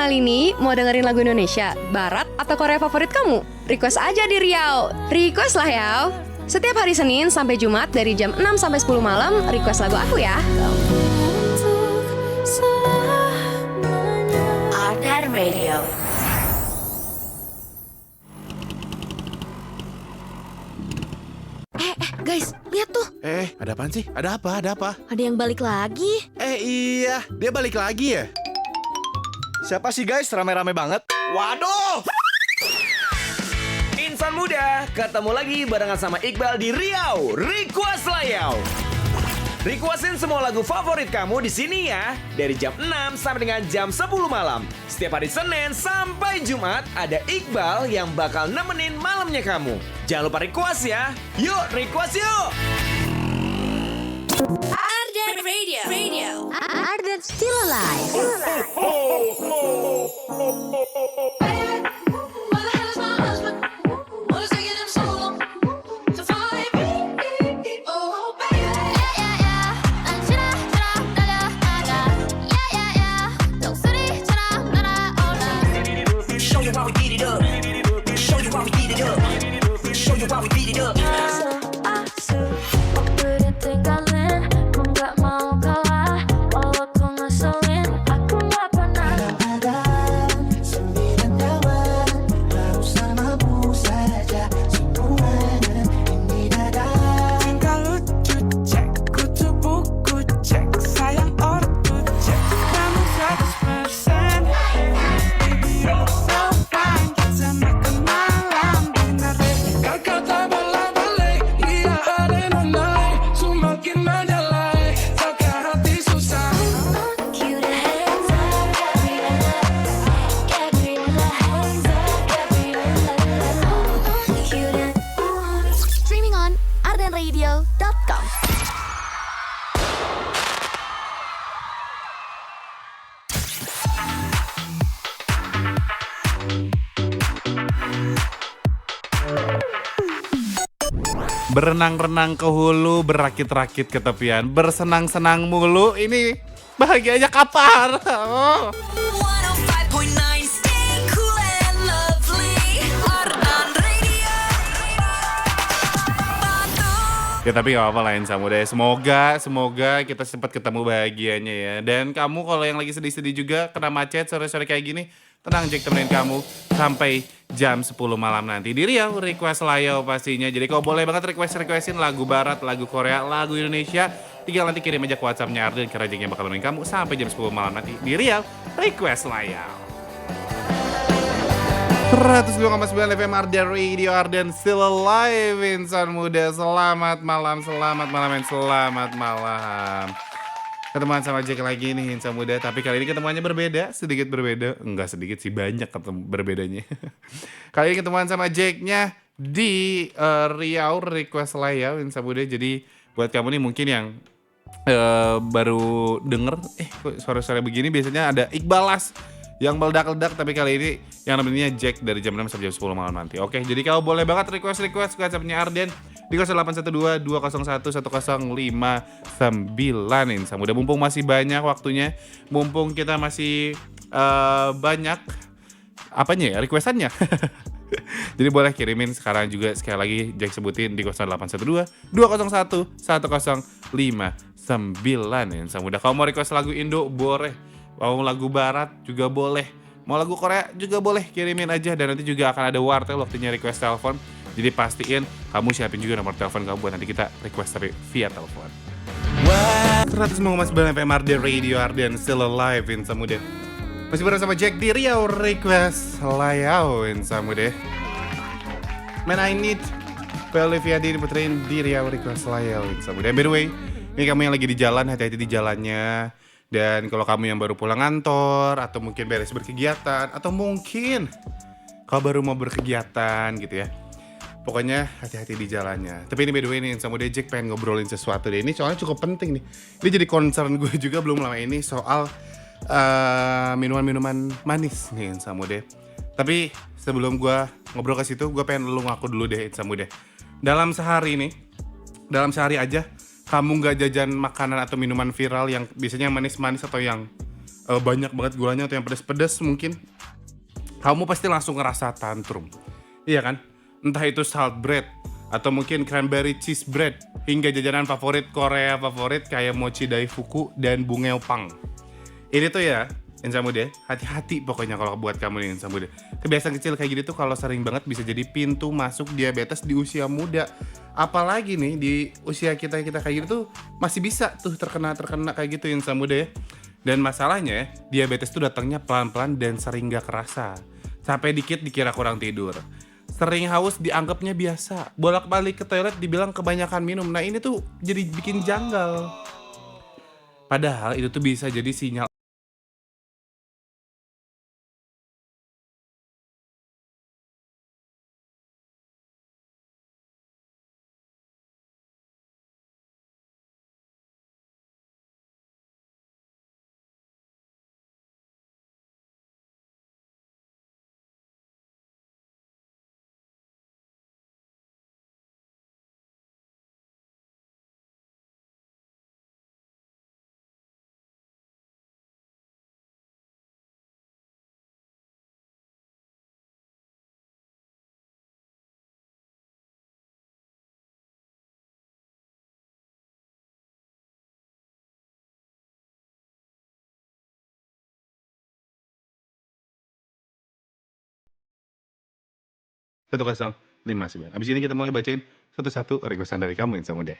kali ini mau dengerin lagu Indonesia, Barat, atau Korea favorit kamu? Request aja di Riau. Request lah ya. Setiap hari Senin sampai Jumat dari jam 6 sampai 10 malam, request lagu aku ya. Ardan Radio. Guys, lihat tuh. Ada apaan sih? Ada apa? Ada apa? Ada yang balik lagi. Iya, dia balik lagi ya? Siapa sih guys? Rame-rame banget. Waduh! Insan muda, ketemu lagi barengan sama Iqbal di Riau, Request Layau. Requestin semua lagu favorit kamu di sini ya. Dari jam 6 sampai dengan jam 10 malam. Setiap hari Senin sampai Jumat ada Iqbal yang bakal nemenin malamnya kamu. Jangan lupa request ya. Yuk, request yuk! Ardan Radio. Ardan still alive. Streaming on ardenradio.com. Berenang-renang ke hulu, berakit-rakit ke tepian, bersenang-senang mulu. Ini bahagianya kapan? Oh. 105.9 stay cool and lovely. Ardan Radio. Ya tapi gak apa-apa lah Insan Muda. Semoga kita sempat ketemu bahagianya ya. Dan kamu kalau yang lagi sedih-sedih juga kena macet sore-sore kayak gini, tenang, Jack temenin kamu sampai jam 10 malam nanti di Riau Request Layau pastinya. Jadi kalau boleh banget requestin lagu barat, lagu Korea, lagu Indonesia, tinggal nanti kirim aja ke WhatsApp-nya Arden karena Jack yang bakal temenin kamu sampai jam 10 malam nanti di Riau Request Layau. 102,9 FM Ardan Radio, Ardan still alive. Insan muda, selamat malam. Ketemuan sama Jack lagi nih Insan muda. Tapi kali ini ketemuannya sedikit berbeda. Enggak sedikit sih, banyak berbedanya. Kali ini ketemuan sama Jacknya di Riau Request Layau Insan muda. Jadi buat kamu nih mungkin yang baru denger, kok sore-sore begini biasanya ada Iqbalas yang meledak-ledak, tapi kali ini yang namanya Jack dari jam 6 sampai jam 10 malam nanti. Oke, jadi kalau boleh banget request ke WhatsApp-nya Arden di 0812-201-1059 Insan muda. Mumpung masih banyak waktunya, mumpung kita masih banyak apanya ya, requestannya. Jadi boleh kirimin sekarang juga, sekali lagi Jack sebutin di 0812-201-1059 Insan muda. Kalau mau request lagu Indo boleh. Mau lagu barat juga boleh, mau lagu Korea juga boleh, kirimin aja. Dan nanti juga akan ada wartel waktunya request telepon. Jadi pastiin kamu siapin juga nomor telepon kamu buat nanti kita request tapi via telepon. 100,9 FM Ardan Radio, Ardan still alive Insan muda. Masih bersama Jack di Riau Request Layau Insan muda. Man I need Olivia diputerin di Riau Request Layau Insan muda. By the way, ini kamu yang lagi di jalan, hati-hati di jalannya. Dan kalau kamu yang baru pulang kantor, atau mungkin beres berkegiatan, atau mungkin kalau baru mau berkegiatan gitu ya, pokoknya hati-hati di jalannya. Tapi ini by the way nih, sama Jack pengen ngobrolin sesuatu deh. Ini soalnya cukup penting nih. Ini jadi concern gue juga belum lama ini soal minuman-minuman manis nih sama deh. Tapi sebelum gue ngobrol ke situ, gue pengen lu ngaku dulu deh sama deh. Dalam sehari aja kamu nggak jajan makanan atau minuman viral yang biasanya manis-manis atau yang banyak banget gulanya atau yang pedas-pedas mungkin, kamu pasti langsung ngerasa tantrum. Iya kan? Entah itu salt bread atau mungkin cranberry cheese bread hingga jajanan favorit Korea favorit kayak mochi daifuku dan bungeopang. Ini tuh ya, Insa Muda, hati-hati pokoknya kalau buat kamu nih Insa Muda. Kebiasaan kecil kayak gini tuh kalau sering banget bisa jadi pintu masuk diabetes di usia muda. Apalagi nih di usia kita kayak gitu tuh masih bisa tuh terkena kayak gitu Insa Muda ya. Dan masalahnya diabetes tuh datangnya pelan-pelan dan sering gak kerasa. Capek dikit dikira kurang tidur. Sering haus dianggapnya biasa. Bolak-balik ke toilet dibilang kebanyakan minum. Nah ini tuh jadi bikin janggal. Padahal itu tuh bisa jadi sinyal. Satu kosong lima sembilan. Abis ini kita mulai bacain satu-satu requestan dari kamu Insa Muda.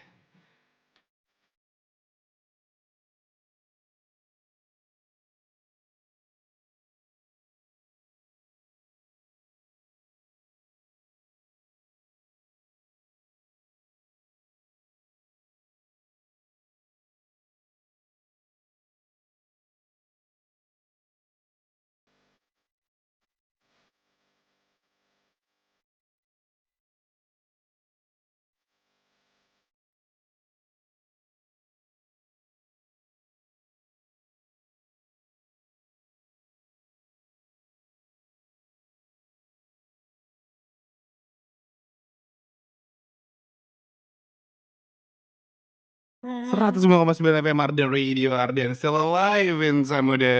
Hmm. 105,9 FM Arden Radio, Arden still alive Insa Muda.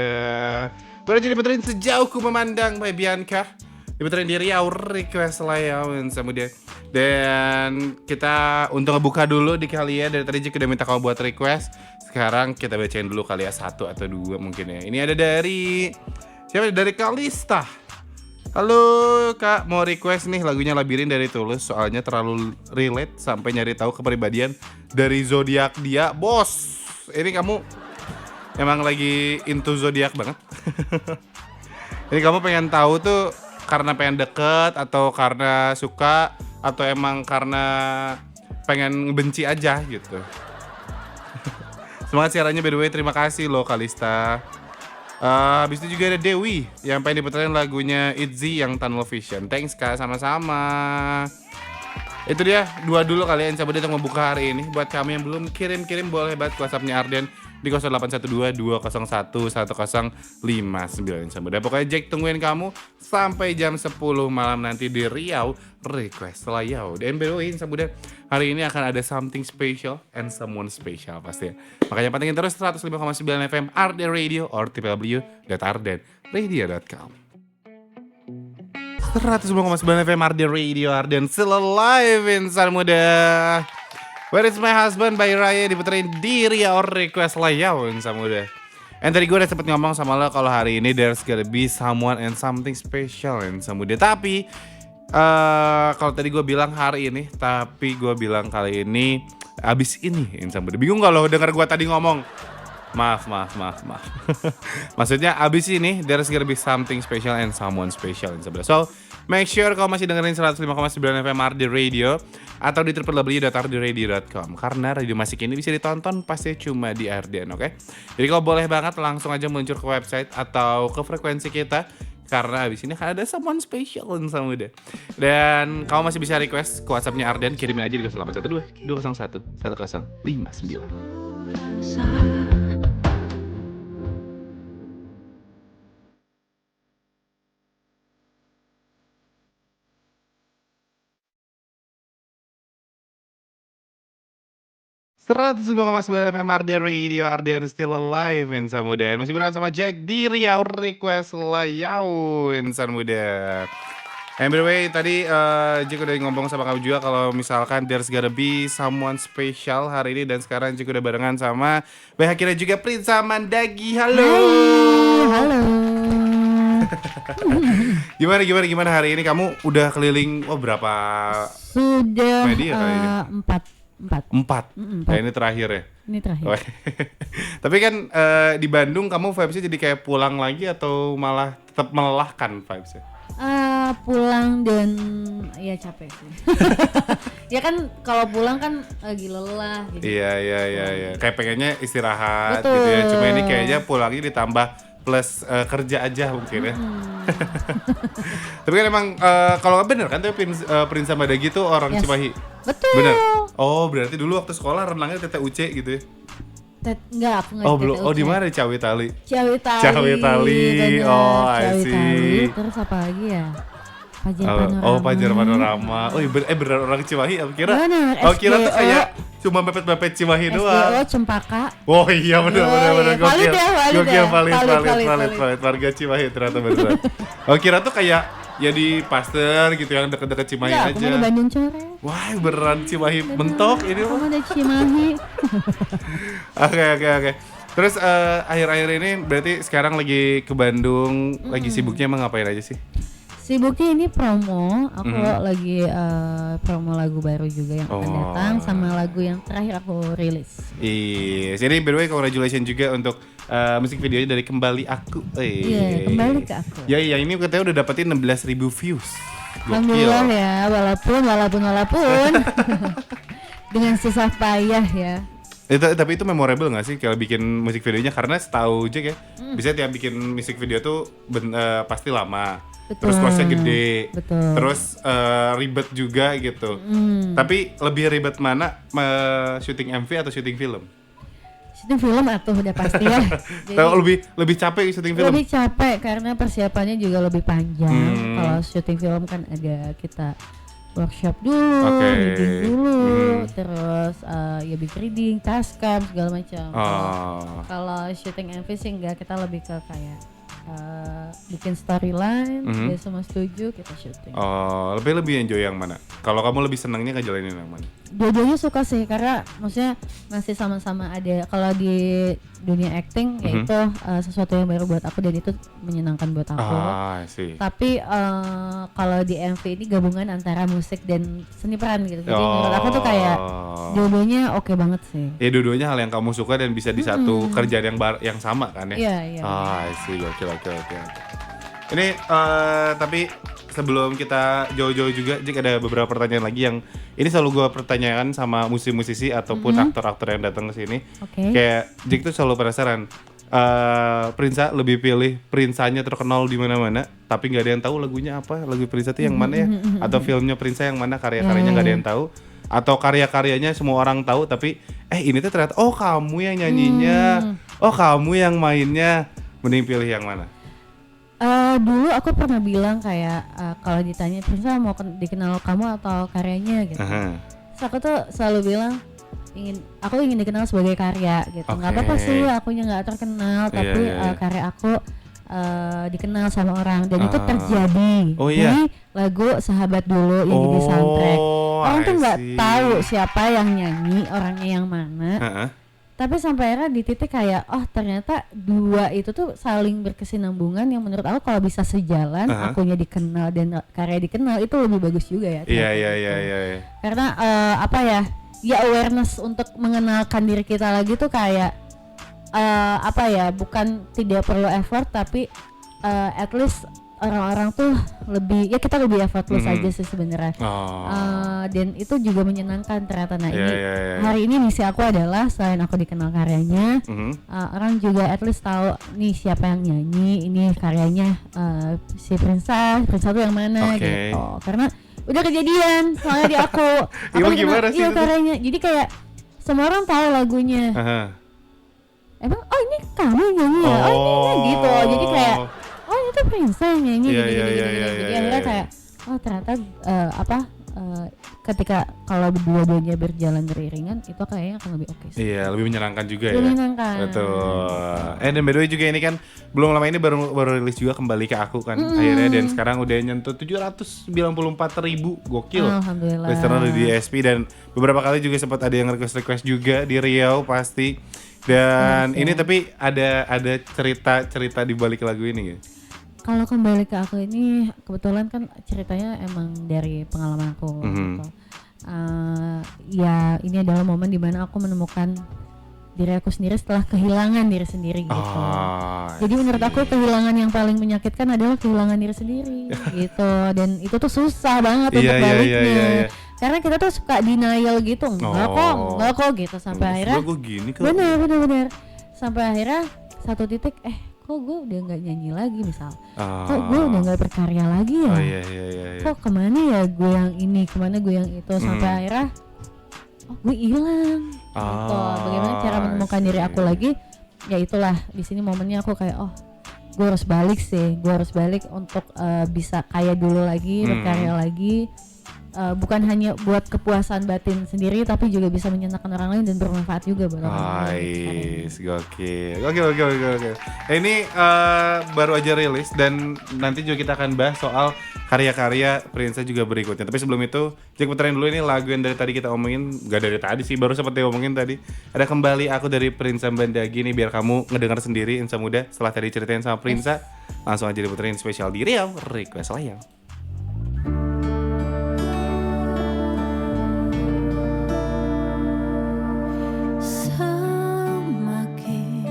Baru jadi puterin sejauh ku memandang by Bianca. Diputerin di Riau request Layau Insa Muda. Dan kita untuk ngebuka dulu di kali ya. Dari tadi Jika udah minta kamu buat request. Sekarang kita bacain dulu kali ya, 1 atau 2 mungkin ya. Ini ada dari siapa? Dari Kalista. Halo kak, mau request nih lagunya Labirin dari Tulus. Soalnya terlalu relate sampai nyari tahu kepribadian dari zodiak dia. Bos, ini kamu emang lagi into zodiak banget. Ini kamu pengen tahu tuh karena pengen deket atau karena suka atau emang karena pengen benci aja gitu. Semangat siarannya by the way, terima kasih loh Kalista. Habis itu juga ada Dewi yang pengen diputerin lagunya Itzy yang Tunnel Vision. Thanks kak, sama-sama. Itu dia, 2 dulu kalian coba untuk membuka hari ini. Buat kamu yang belum kirim-kirim boleh banget WhatsApp-nya Arden di 0812-201-1059. Udah pokoknya Jack tungguin kamu sampai jam 10 malam nanti di Riau Request Layau. Dan by the way Sabuda, hari ini akan ada something special and someone special pasti ya. Makanya pantengin terus 105,9 FM Arden Radio or www.ardenradio.com. 105,9 FM Arden Radio, Arden still alive insan muda. Where is my husband by Raya diputerin di Riau Request Layau insan muda. And tadi gue udah sempet ngomong sama lo kalau hari ini there's gonna be someone and something special insan muda. Tapi kalau tadi gue bilang hari ini, tapi gue bilang kali ini abis ini insan muda. Bingung gak lo denger gue tadi ngomong? Maaf. Maksudnya abis ini there's gonna be something special and someone special insan muda. So make sure kalau masih dengerin 105,9 FM Arden Radio atau di www.ardenradio.com karena radio masih ini bisa ditonton pasti cuma di Arden, oke? Jadi kalau boleh banget langsung aja meluncur ke website atau ke frekuensi kita karena abis ini akan ada someone special sama muda. Dan kamu masih bisa request ke WhatsApp-nya Arden, kirimin aja di 0812-201-1059. 102,9 FM Arden Radio, Arden Still Alive Insan Muda. Masih bersama Jack di Riau Request Layau Insan Muda. And by the way, tadi Jack udah ngomong sama kamu juga kalau misalkan there's gonna be someone special hari ini. Dan sekarang Jack udah barengan sama akhirnya juga Prinsa Mandagi. Halo. Halo. Gimana hari ini kamu udah keliling berapa Sudah media kali ini? Empat. Nah, ini terakhir ya? Ini terakhir. Tapi kan di Bandung kamu vibes-nya jadi kayak pulang lagi atau malah tetap melelahkan vibes-nya? Pulang dan ya capek sih. Ya kan kalau pulang kan lagi lelah gitu. Iya. Kayak pengennya istirahat Betul. gitu ya. Cuma ini kayaknya pulangnya ditambah plus kerja aja mungkin ya. Tapi kan emang kalau nggak bener kan tapi Prinsa Mandagi tuh orang Yes. Cimahi. Betul. Bener. Oh berarti dulu waktu sekolah renangnya TTUC gitu ya? Enggak, aku nggak Oh belum. TTUC. Oh di mana Cawi Tali? Cawi Tali. Cawi Tali. bener. Oh, I Cawi see. Tali. Terus apa lagi ya? Pajar Panorama. Oh Pajar Panorama. Oh iya bener orang Cimahi. Aku kira. Bener, Oh kira tuh SDO. kayak cuma mepet-mepet Cimahi SDO doang. Cempaka. Oh iya bener. Valid ya, valid Gokil, ya. valid. Warga Cimahi ternyata bener. Oh kira tuh kayak ya di Pasteur gitu yang deket-deket Cimahi Enggak, aku aja. mah di Bandung Coret. Wah beneran Cimahi mentok ini Aku mah. mah di Cimahi. Oke. Terus akhir-akhir ini berarti sekarang lagi ke Bandung, lagi sibuknya emang ngapain aja sih? Sibuknya ini promo, aku lagi promo lagu baru juga yang akan datang sama lagu yang terakhir aku rilis. Iya, jadi by the way congratulations juga untuk musik videonya dari Kembali Aku. Iya, Kembali ke Aku. Ya, yang ini katanya udah dapetin 16.000 views. Alhamdulillah ya, walaupun dengan susah payah ya. Tapi itu memorable gak sih kalau bikin musik videonya? Karena setahu aja ya, bisa tiap bikin musik video tuh pasti lama. Betul. Terus costnya gede. Betul. Terus ribet juga gitu. Tapi lebih ribet mana syuting MV atau syuting film? Syuting film atuh udah pasti ya. Jadi Tahu lebih capek syuting film? lebih capek karena persiapannya juga lebih panjang. Kalau syuting film kan ada kita workshop dulu, reading dulu, terus ya big reading, taskam segala macam. Kalau syuting MV sih enggak, kita lebih ke kayak bikin storyline, dia semua setuju kita syuting. Oh, lebih enjoy yang mana? Kalau kamu lebih senangnya ngejalanin yang mana? Dua-duanya suka sih karena maksudnya masih sama-sama ada. Kalau di dunia acting ya itu sesuatu yang baru buat aku dan itu menyenangkan buat aku. Sih. Tapi kalau di MV ini gabungan antara musik dan seni peran gitu. Jadi menurut aku tuh kayak dua-duanya oke banget sih. Ya dua-duanya hal yang kamu suka dan bisa di satu kerjaan yang sama kan ya? Iya. Sih, oke. Ini tapi sebelum kita jauh-jauh juga, Jack ada beberapa pertanyaan lagi yang ini selalu gue pertanyakan sama musisi-musisi ataupun aktor-aktor yang datang ke sini. Oke. Kayak Jack tuh selalu penasaran. Prinsa lebih pilih Prinsanya terkenal di mana-mana, tapi nggak ada yang tahu lagunya apa, lagu Prinsa tuh yang mana ya? Atau filmnya Prinsa yang mana, karya-karyanya nggak ada yang tahu? Atau karya-karyanya semua orang tahu tapi ini tuh ternyata kamu yang nyanyinya, kamu yang mainnya, mending pilih yang mana? Dulu aku pernah bilang kayak kalau ditanya Prinsa mau dikenal kamu atau karyanya gitu. Terus aku tuh selalu bilang aku ingin dikenal sebagai karya gitu. Nggak apa-apa sih akunya nggak terkenal, tapi karya aku dikenal sama orang dan itu terjadi. Jadi lagu Sahabat Dulu yang jadi soundtrack. Orang tuh nggak tahu siapa yang nyanyi, orangnya yang mana. Tapi sampai akhirnya di titik kayak ternyata dua itu tuh saling berkesinambungan yang menurut aku kalau bisa sejalan, akunya dikenal dan karya dikenal itu lebih bagus juga ya. Iya. Karena ya awareness untuk mengenalkan diri kita lagi tuh kayak bukan tidak perlu effort tapi at least orang-orang tuh lebih kita lebih effortless aja sih sebenarnya. Dan itu juga menyenangkan ternyata. Nah ini hari ini misi aku adalah selain aku dikenal karyanya, orang juga at least tahu nih siapa yang nyanyi, ini karyanya si Prinsa tuh yang mana gitu. Karena udah kejadian soalnya di aku gimana sih? Iya karyanya. Jadi kayak semua orang tahu lagunya. Emang ini kamu yang nyanyi ya? Ini gitu. Jadi kayak itu Prinsa yang nyanyi. Jadi akhirnya kayak ternyata ketika kalau dua-duanya berjalan beriringan itu kayaknya akan lebih oke sih. Iya, lebih menyenangkan juga Lebih ya. menyenangkan. Betul. Dan by the way juga ini kan belum lama ini baru rilis juga Kembali ke Aku kan. Akhirnya dan sekarang udah nyentuh 794.000, gokil. Alhamdulillah. Listener di DSP dan beberapa kali juga sempat ada yang request juga di Riau pasti. Dan ini tapi ada cerita di balik lagu ini ya. Kalau Kembali ke Aku ini kebetulan kan ceritanya emang dari pengalaman aku gitu. Ya ini adalah momen dimana aku menemukan diri aku sendiri setelah kehilangan diri sendiri gitu. Jadi menurut aku kehilangan yang paling menyakitkan adalah kehilangan diri sendiri gitu. Dan itu tuh susah banget untuk baliknya. Iya. Karena kita tuh suka denial gitu, enggak kok gitu sampai akhirnya. Gue gini kok. Bener. Sampai akhirnya satu titik kok gue udah nggak nyanyi lagi misal, kok gue udah nggak berkarya lagi ya, Iya. kok kemana ya gue yang ini, kemana gue yang itu, sampai akhirnya gue hilang. Gitu. Bagaimana cara menemukan diri aku lagi? Ya itulah di sini momennya aku kayak gue harus balik untuk bisa kayak dulu lagi, berkarya lagi. Bukan hanya buat kepuasan batin sendiri tapi juga bisa menyenangkan orang lain dan bermanfaat juga buat orang lain. Gokil. Ini baru aja rilis dan nanti juga kita akan bahas soal karya-karya Prinsa juga berikutnya. Tapi sebelum itu, Jack puterin dulu ini lagu yang dari tadi kita omongin, gak dari tadi sih, baru sempat diomongin tadi. Ada Kembali Aku dari Prinsa Bandagi nih, biar kamu ngedengar sendiri Insa Muda setelah tadi ceritain sama Prinsa. Langsung aja diputerin spesial di Riau Request Layang. Semakin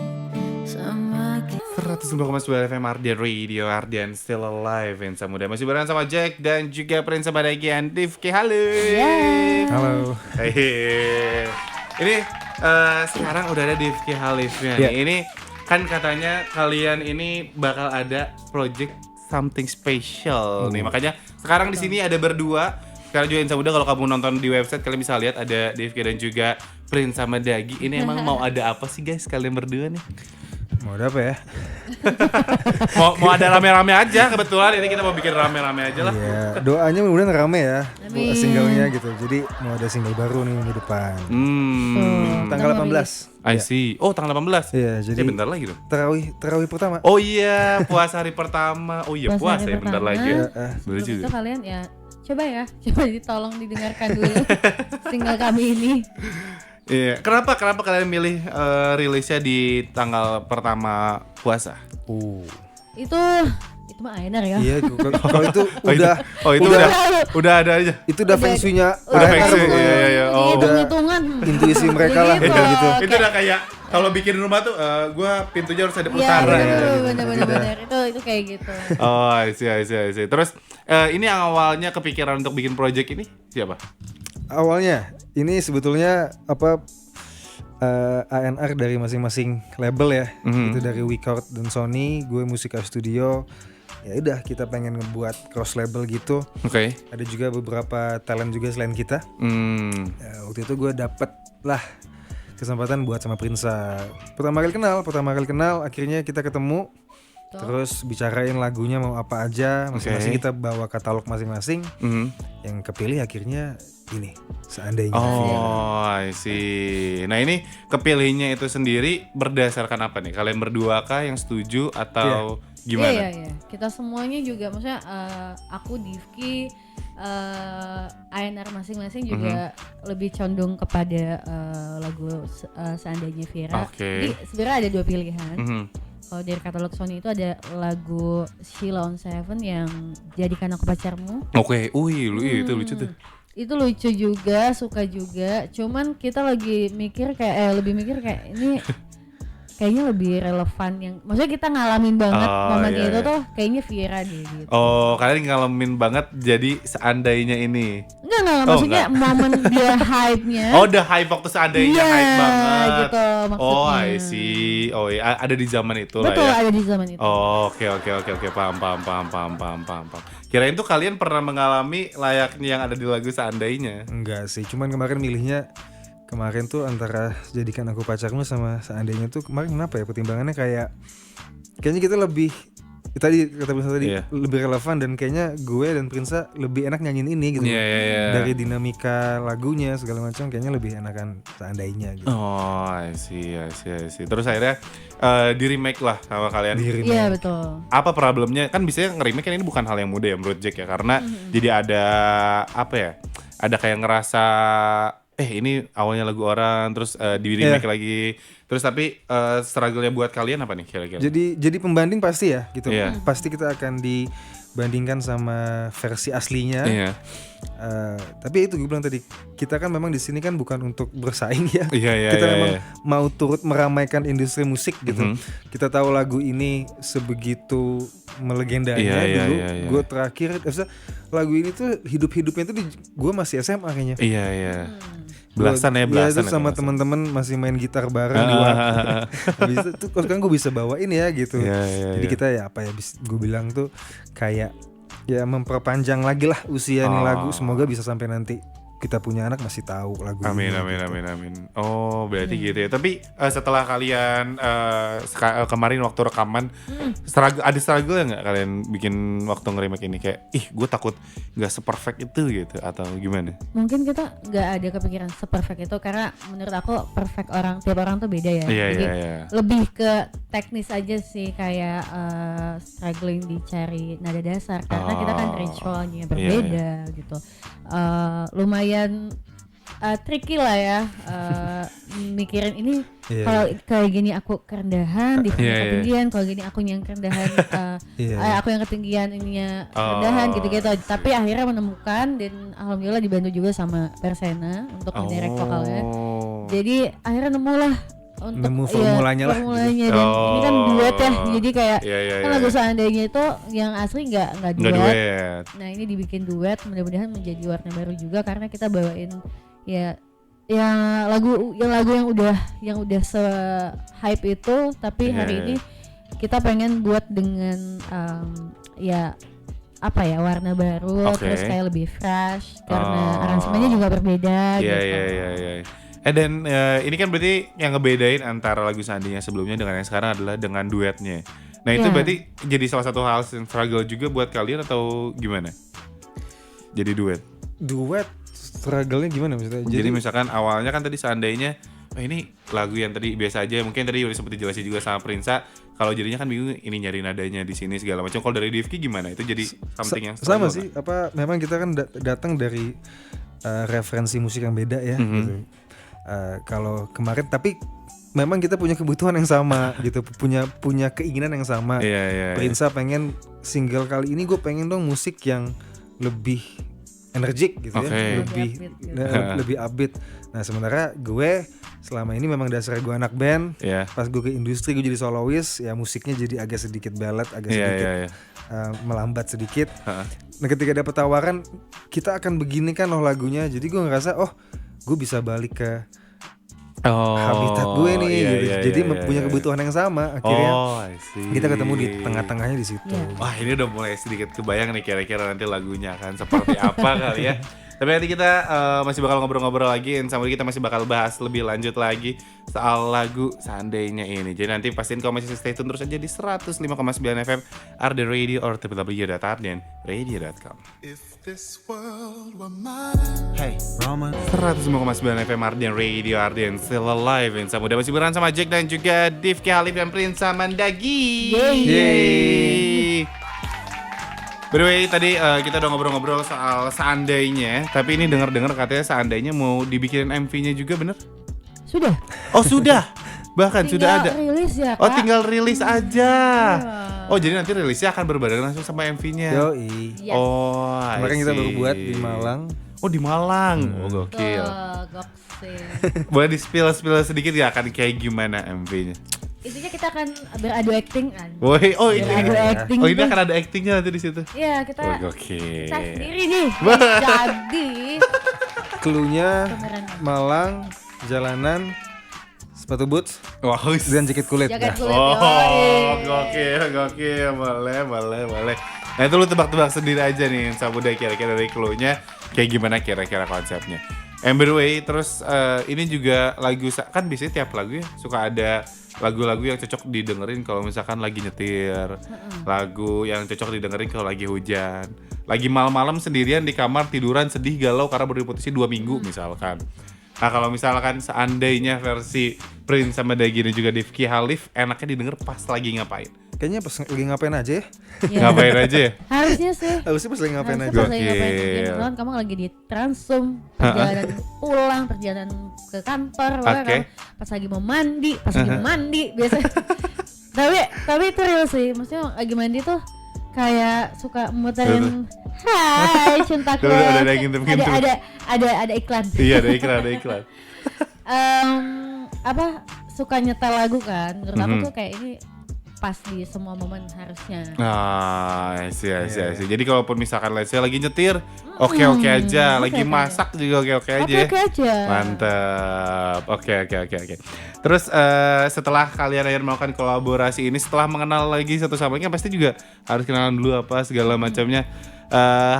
102,9 FM Ardian Radio, Ardian Still Alive, Insa Muda. Masih barengan sama Jack dan juga Prinsa Bandagi and Divki. Halo. Halo. Hey. Ini sekarang udah ada Divki Halifnya nih. Ini kan katanya kalian ini bakal ada project something special nih. Makanya sekarang di sini ada berdua. Sekarang juga Insa Muda, kalau kamu nonton di website kalian bisa lihat ada Divki dan juga Prinsa Bandagi. Ini emang mau ada apa sih guys kalian berdua nih? Mau ada apa ya? mau ada rame-rame aja, kebetulan ini kita mau bikin rame-rame aja lah. Iya, doanya mudah-mudahan rame ya. Amin. Singlenya gitu. Jadi mau ada single baru nih minggu depan. Tanggal 18. I see. Oh, tanggal 18. Iya, jadi bentar lagi dong. Tarawih pertama. Oh iya, puasa hari pertama. Oh iya, puasa hari ya bentar pertama. lagi. Ya. Bener Sebelum juga. itu kalian ya coba tolong didengarkan dulu single kami ini. Iya, kenapa kalian milih rilisnya di tanggal pertama puasa? Itu mah enak ya. Iya, kalau itu itu udah ada aja. itu udah feng shui-nya. Udah feng shui. Iya. Oh, Hitung-hitungan. Intuisi mereka lah Gitu. gitu. itu udah kayak kalau bikin rumah tuh gua pintunya harus ada utara. Bener. Itu kayak gitu. Oh, I see. Terus ini yang awalnya kepikiran untuk bikin project ini siapa? Awalnya ini sebetulnya ANR dari masing-masing label ya. Itu dari Wicord dan Sony, gue Musika Studio. Ya udah kita pengen ngebuat cross label gitu. Oke. Ada juga beberapa talent juga selain kita. Ya, waktu itu gue dapet lah kesempatan buat sama Prinsa. Pertama kali kenal, akhirnya kita ketemu. Terus bicarain lagunya mau apa aja, masing-masing kita bawa katalog masing-masing. Yang kepilih akhirnya ini, Seandainya. Oh, I see. Nah ini kepilihnya itu sendiri berdasarkan apa nih? Kalian berdua kah yang setuju atau gimana? Iya. Kita semuanya juga, maksudnya aku, Divki, ANR masing-masing juga lebih condong kepada lagu Seandainya Vira. Jadi sebenarnya ada dua pilihan. Kalau dari katalog Sony itu ada lagu Sheila on Seven yang Jadikan Aku Pacarmu. Oke, itu lucu tuh. Itu lucu juga, suka juga. Cuman kita lagi mikir lebih mikir ini kayaknya lebih relevan yang, maksudnya kita ngalamin banget momen itu tuh kayaknya Vira deh gitu. Oh, kalian ngalamin banget jadi Seandainya ini. Enggak, maksudnya momen dia hype-nya. Oh, the hype waktu Seandainya hype banget. Gitu maksudnya. Oh, I see. Oh, iya, ada di zaman itu lah ya. Betul, ada di zaman itu. Oh, oke. Paham. Kirain tuh kalian pernah mengalami layaknya yang ada di lagu Seandainya. Enggak sih, cuman kemarin tuh antara Jadikan Aku Pacarmu sama Seandainya tuh kemarin kenapa ya pertimbangannya kayaknya kita lebih tadi kata Prinsa tadi Iya. lebih relevan dan kayaknya gue dan Prinsa lebih enak nyanyiin ini gitu. Iya. Dari dinamika lagunya segala macam kayaknya lebih enakan seandainya gitu. Oh, I see. Terus akhirnya di remake lah sama kalian. Iya betul. Apa problemnya? Kan biasanya nge-remake kan ini bukan hal yang mudah ya menurut Jack ya, karena jadi ada apa ya? Ada kayak ngerasa ini awalnya lagu orang terus di remake lagi. Terus tapi struggle-nya buat kalian apa nih kira-kira? Jadi pembanding pasti ya gitu. Iya. Pasti kita akan dibandingkan sama versi aslinya. Iya. Tapi itu gue bilang tadi, kita kan memang di sini kan bukan untuk bersaing ya. Iya, Kita iya, memang iya. mau turut meramaikan industri musik gitu. Kita tahu lagu ini sebegitu melegendanya Iya, dulu. iya. Gue terakhir lagu ini tuh hidup-hidupnya tuh gue masih SMA kayaknya. Iya. Belasan ya. Itu sama teman-teman masih main gitar bareng di warung. Habis itu tuh sekarang gue bisa bawain ya gitu. Iya. Jadi kita ya apa ya gue bilang tuh kayak ya memperpanjang lagi lah usia nih lagu. Semoga bisa sampai nanti kita punya anak masih tahu lagu Amin. ini. Oh, berarti gitu ya. Tapi setelah kalian kemarin waktu rekaman, ada struggle nggak kalian bikin waktu nge-remake ini? Kayak, gue takut nggak seperfect itu gitu, atau gimana? Mungkin kita nggak ada kepikiran seperfect itu karena menurut aku perfect tiap orang tuh beda ya. Iya. Jadi lebih ke teknis aja sih, kayak struggling dicari nada dasar karena kita kan range-nya berbeda gitu. Lumayan tricky lah ya mikirin ini. Kalau kayak gini aku kerendahan di ketinggian, kalau gini aku yang kerendahan aku yang ketinggian ininya kerendahan gitu-gitu. Tapi akhirnya menemukan dan alhamdulillah dibantu juga sama Persena untuk mendirect vokalnya. Jadi akhirnya nemulah untuk nemu formulanya lah. Dan ini kan duet ya, jadi kayak kan lagu seandainya itu yang asli nggak duet. Nah ini dibikin duet, mudah-mudahan menjadi warna baru juga karena kita bawain lagu yang udah se-hype itu, tapi hari ini kita pengen buat dengan warna baru, terus kayak lebih fresh karena aransemennya juga berbeda gitu. Iya. Dan ini kan berarti yang ngebedain antara lagu seandainya sebelumnya dengan yang sekarang adalah dengan duetnya. Nah itu berarti jadi salah satu hal yang struggle juga buat kalian atau gimana? Jadi duet struggle-nya gimana maksudnya? Jadi misalkan awalnya kan tadi seandainya ini lagu yang tadi biasa aja, mungkin tadi udah sempat dijelasin juga sama Prinsa. Kalau jadinya kan bingung ini nyari nadanya di sini segala macam. Kalau dari Divki gimana? Itu jadi something yang sama sih. Memang kita kan datang dari referensi musik yang beda ya gitu. Kalau kemarin tapi memang kita punya kebutuhan yang sama gitu, punya keinginan yang sama. Prinsa pengen single kali ini gue pengen dong musik yang lebih energik gitu ya, lebih upbeat. Nah sementara gue selama ini memang dasarnya gue anak band. Pas gue ke industri gue jadi solois, ya musiknya jadi agak sedikit ballad, agak sedikit melambat sedikit. Nah ketika dapat tawaran kita akan begini kan lagunya, jadi gue ngerasa gue bisa balik ke habitat gue nih gitu. Jadi punya kebutuhan yang sama. Akhirnya kita ketemu di tengah-tengahnya di situ. Wah ini udah mulai sedikit kebayang nih kira-kira nanti lagunya akan seperti apa kali ya. Tapi nanti kita masih bakal ngobrol-ngobrol lagi, dan sama kita masih bakal bahas lebih lanjut lagi soal lagu seandainya ini. Jadi nanti pastiin kamu masih stay tune terus aja di 105,9 FM Arden Radio or www.ardenradio.com. Hey, Roman. 105,9 FM Arden Radio, Arden still alive. Dan udah masih bersama sama Jack dan juga Divki Halif dan Prinsa Mandagi. Yeay. By the way, tadi kita udah ngobrol-ngobrol soal seandainya. Tapi ini dengar-dengar katanya seandainya mau dibikinin MV-nya juga, bener? Sudah. Oh sudah? Bahkan sudah ada? Rilis ya, Kak. Oh tinggal rilis aja. Oh jadi nanti rilisnya akan berbarengan langsung sama MV-nya. Yoi. Yes. Oh Kemarin kita baru buat di Malang. Oh di Malang? Oh gokil. Gokil. Boleh di-spill sedikit ya akan kayak gimana MV-nya? Intinya kita akan beradu acting kan. Woi, ini acting ini akan ada actingnya nanti di situ. Iya, kita gokil. kita sendiri nih. Jadi Cluenya Malang, jalanan, sepatu boots, dan jaket kulit. Gokil, boleh. Nah itu lu tebak-tebak sendiri aja nih Samuda, kira-kira dari cluenya kayak gimana kira-kira konsepnya. And by the way, terus ini juga lagu kan biasanya tiap lagu ya suka ada lagu-lagu yang cocok didengerin kalau misalkan lagi nyetir, lagu yang cocok didengerin kalau lagi hujan, lagi malam-malam sendirian di kamar tiduran sedih galau karena baru diputusin 2 minggu misalkan. Nah kalau misalkan seandainya versi Prince sama Dagy dan juga Rifky Halif enaknya didengar pas lagi ngapain? Kayaknya pas lagi ngapain aja ya. Ya. Ngapain aja ya? Harusnya sih. Harusnya pas lagi ngapain Harusnya aja. pas lagi ngapain aja. Gokil. Misalkan kamu lagi di transum, perjalanan pulang, perjalanan ke kantor, pokoknya Oke. pas lagi mau mandi, pas lagi mau mandi biasa. tapi itu real sih, maksudnya lagi mandi tuh kayak suka muterin Hai cintaku. Ada ngintip-ngintip. Ada iklan. Iya ada iklan. Apa suka nyetel lagu kan? Menurut aku tuh kayak ini pas di semua momen harusnya. I see. Jadi kalaupun misalkan let's say lagi nyetir, oke aja, lagi oke. masak juga oke aja. Oke aja. Mantap. Oke. Terus setelah kalian akhirnya melakukan kolaborasi ini, setelah mengenal lagi satu sama lain kan pasti juga harus kenalan dulu apa segala macamnya.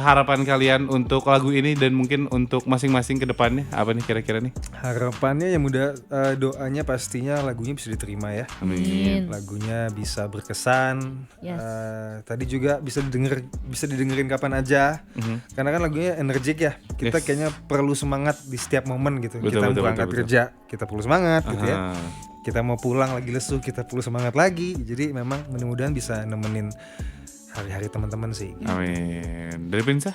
Harapan kalian untuk lagu ini dan mungkin untuk masing-masing ke depannya apa nih kira-kira nih? Harapannya yang mudah, doanya pastinya lagunya bisa diterima ya. Amin. Lagunya bisa berkesan. Yes. Tadi juga bisa didengerin kapan aja. Karena kan lagunya energik ya. Kita Yes. kayaknya perlu semangat di setiap momen gitu. Betul, Kita betul, berangkat betul. kerja, kita perlu semangat gitu ya. Aha. Kita mau pulang lagi lesu, kita perlu semangat lagi. Jadi memang mudah-mudahan bisa nemenin hari-hari teman-teman sih. Amin. Dari Prinsa?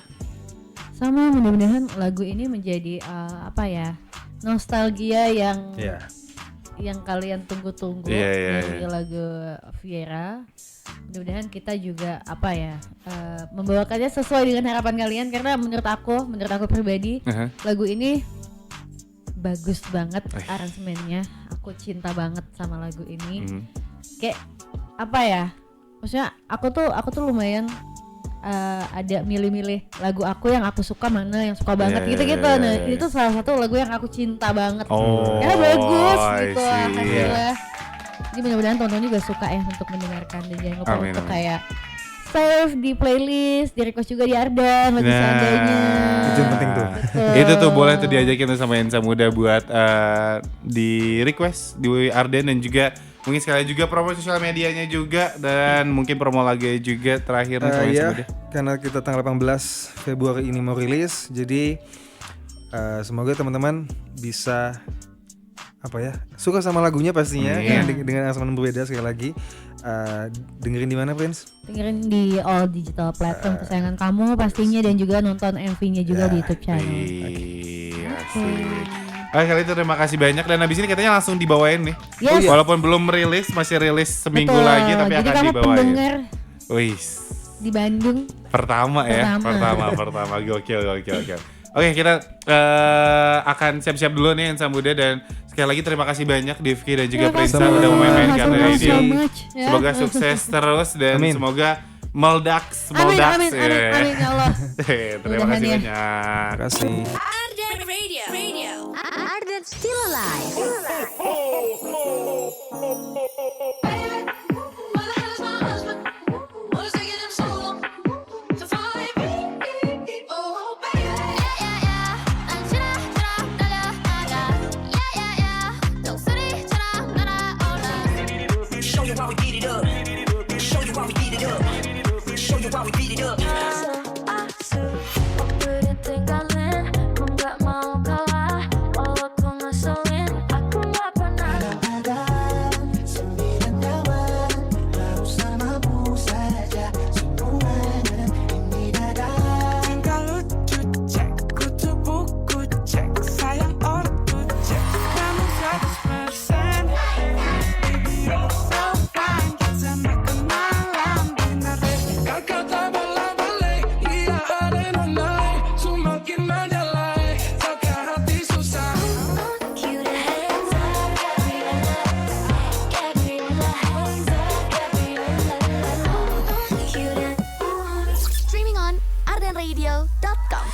Sama mudah-mudahan lagu ini menjadi nostalgia yang Iya. yang kalian tunggu-tunggu Iya. dari lagu Viera. Mudah-mudahan kita juga membawakannya sesuai dengan harapan kalian karena menurut aku pribadi Aha. lagu ini bagus banget aransemennya. Aku cinta banget sama lagu ini. Kayak maksudnya aku tuh lumayan ada milih-milih lagu aku yang aku suka mana yang suka banget gitu-gitu. Nah, itu salah satu lagu yang aku cinta banget. Karena bagus gitu I see. hasilnya. Jadi mudah-mudahan teman-teman juga suka ya untuk mendengarkan dan jangan lupa Amin, untuk amin. kayak save di playlist, di request juga di Ardan lagi seandainya. Itu yang penting tuh. Betul. Itu tuh boleh tuh diajakin tuh sama Ensa Muda buat di request di Arden dan juga mungkin sekali juga promo sosial medianya juga dan mungkin promo lagi juga terakhir nih sama Ensa Iya, Muda. karena kita tanggal 18 Februari ini mau rilis, jadi semoga teman-teman bisa suka sama lagunya pastinya dengan aransemen berbeda sekali lagi. Dengerin di mana, Prince? Dengerin di all digital platform kesayangan kamu pastinya dan juga nonton MV-nya juga di YouTube channel. Iya sih. Kali itu terima kasih banyak dan abis ini katanya langsung dibawain nih. Yes. Walaupun belum rilis, masih rilis seminggu Betul. lagi tapi Jadi akan kamu dibawain. pendengar Wih, di Bandung pertama. Gokil. Oke, kita akan siap-siap dulu nih Ensa Muda dan sekali lagi terima kasih banyak Divki dan juga Prinsa kasih. udah mau main-main di Arden Thank you Radio. so much, ya. Semoga sukses terus dan Amin. semoga meledak. Amin ya Allah. Terima kasih Mudahan ya. banyak. Terima kasih. Arden Radio. Arden Still Alive. Streaming on ardenradio.com.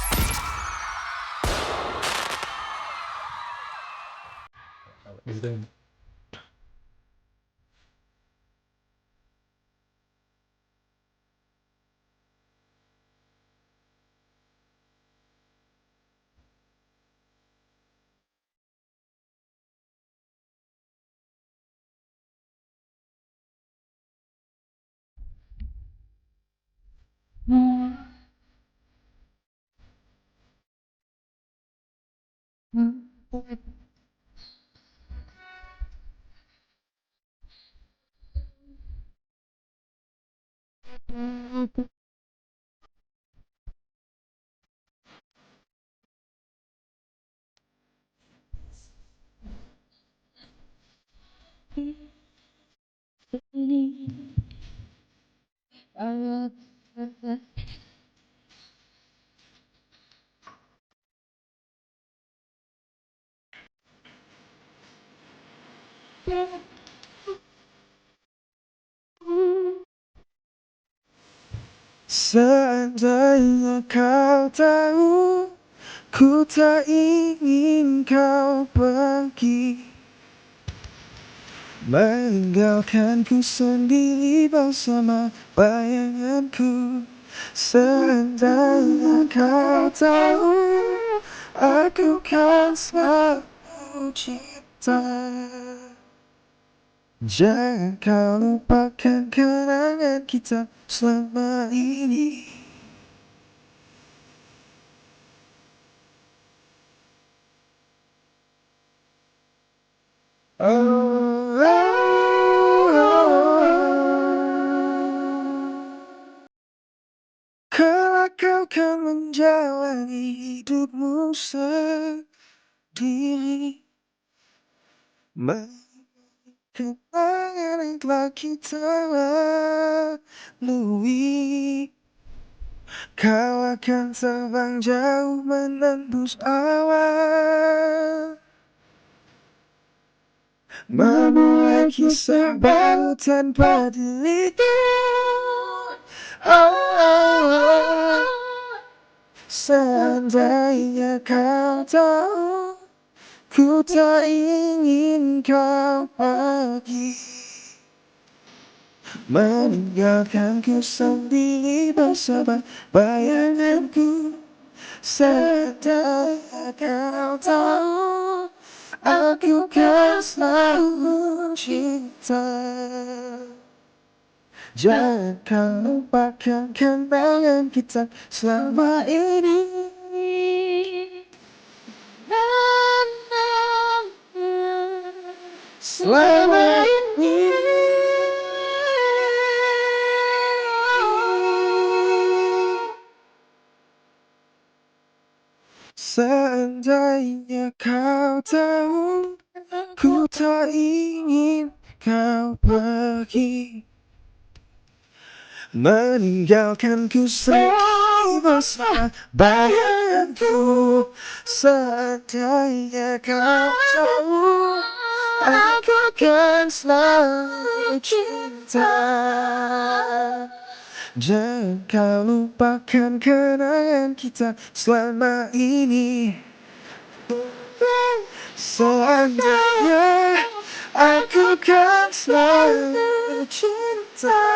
Seandainya kau tahu, ku tak ingin kau pergi, meninggalkanku sendiri bersama bayanganku. Seandainya kau tahu, aku kan selalu cinta. Jangan kau lupakan kenangan kita selama ini. Oh, kelak kau kan menjalani hidupmu sendiri, kenangan yang telah kita lalui. Kau akan terbang jauh menembus awan, memulai kisah baru tanpa dirimu. Oh, seandainya kau tahu, ku tak ingin kau pergi, meninggalkanku sendiri bersama bayanganku. Seandainya kau tahu, aku kan selalu cinta. Jangan kau lupakan kenangan kita selama ini. Selama ini. Seandainya kau tahu, ku tak ingin kau pergi, meninggalkanku sendiri bersama bayanganku. Seandainya kau tahu, aku kan selalu cinta. Jangan kau lupakan kenangan kita selama ini. Seandainya aku kan selalu cinta.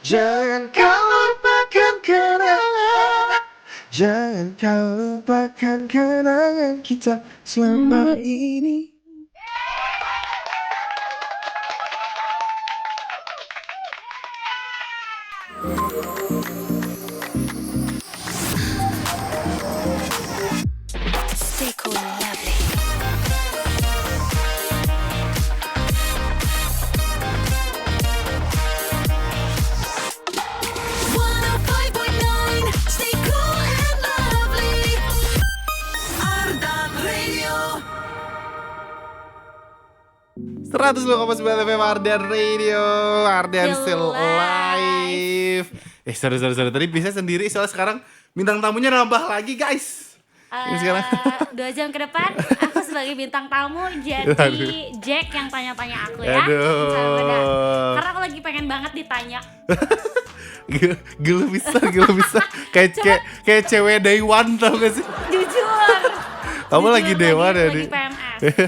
Jangan kau lupakan kenangan, jangan kau lupakan kenangan kita selama ini. Stay cool and lovely. Stay cool and lovely. Ardan Radio. 102,9 FM Ardan Radio. Ardan still alive. Sorry. Tadi bisa sendiri, soalnya sekarang bintang tamunya nambah lagi, guys. Ini sekarang 2 jam ke depan aku sebagai bintang tamu jadi Jack yang tanya-tanya aku ya. Aduh. Karena aku lagi pengen banget ditanya. Gila bisa. Kayak cewek day one, tau gak sih? Jujur Kamu lagi day one ya, Di? lagi PMS ya.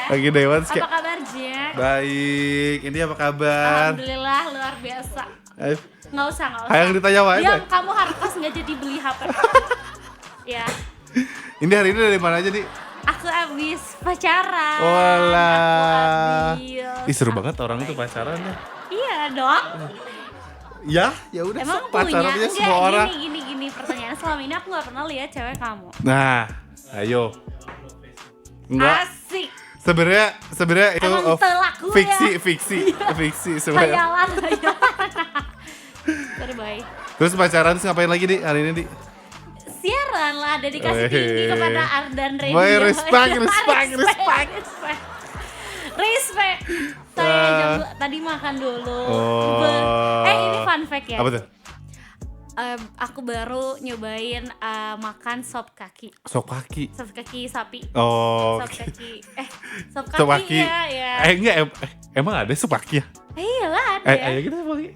Lagi day one. Apa kabar, Jack? Baik, ini apa kabar? Alhamdulillah luar biasa. Nggak usah. Yang ditanya wae. Diam, kamu harus nggak jadi beli HP. Ya. Ini hari ini dari mana aja, Di? Aku abis pacaran. Walah. Aku Ih, seru banget orang tuh pacaran ya. Iya dong. Ya udah Emang pacaran punya? punya semua orang. Gini pertanyaan selama ini aku nggak pernah lihat cewek kamu. Nah, ayo. Enggak. Asik. Sebenarnya itu Emang telaku fiksi sebenarnya. Hayalan. Sorry bye. Terus pacaran terus ngapain lagi, Di? Hari ini, Di? Siaran lah, dedikasi tinggi kepada Ardan Radio. Boy, respect. Respect. Saya tadi makan dulu. Oh. Ini fun fact ya. Apa tuh? Aku baru nyobain makan sop kaki. Sop kaki. Sop kaki sapi. Oh. Sop kaki. Sop Sop kaki kaki. ya. Enggak, emang ada sop kaki ya? Iyalah ada. Ayo kita sop kaki.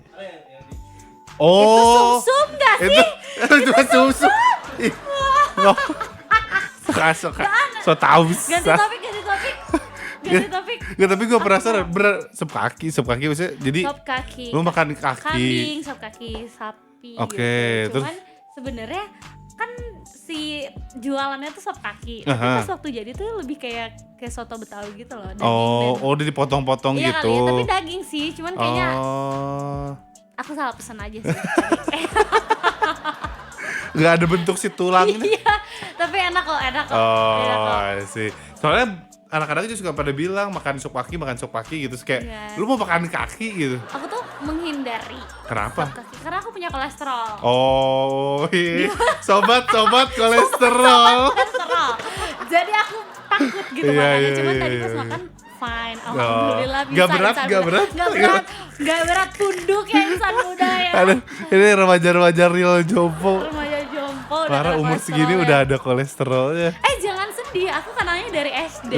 Oh. Itu sum-sum gak sih? Itu sum-sum. Ih, no. So tahu. Ganti topik. Nggak, tapi gue penasaran bener sop kaki maksudnya jadi Sop kaki. lu makan kaki. Kambing, sop kaki sapi. Oke, gitu. terus? Cuman sebenarnya kan si jualannya tuh sop kaki. Tapi Aha. pas waktu jadi tuh lebih kayak soto Betawi gitu loh. Daging dan- Udah dipotong-potong Iya gitu. kali ya, tapi daging sih. Cuman kayaknya Oh. aku salah pesan aja sih. Nggak ada bentuk si tulangnya. Iya, tapi enak kok. Enak kok. Sih. Soalnya anak-anak juga suka pada bilang makan sop kaki gitu. Terus kayak, Iya. lu mau makan kaki gitu. Aku tuh menghindari Kenapa? sop kaki karena aku punya kolesterol. Oh, iya. Sobat kolesterol. Kolesterol. Jadi aku takut gitu Iya, makannya. iya, Cuman iya, tadi iya, pas iya. makan fine. Alhamdulillah bisa. Nggak berat, insan nggak muda. berat. Nggak berat tunduk ya insan muda ya. Aduh, ini remaja-remaja real jompo. Remaja jompo udah Parah kena umur kolesterol segini ya. udah ada kolesterolnya. Jangan sedih, aku kenalnya dari SD.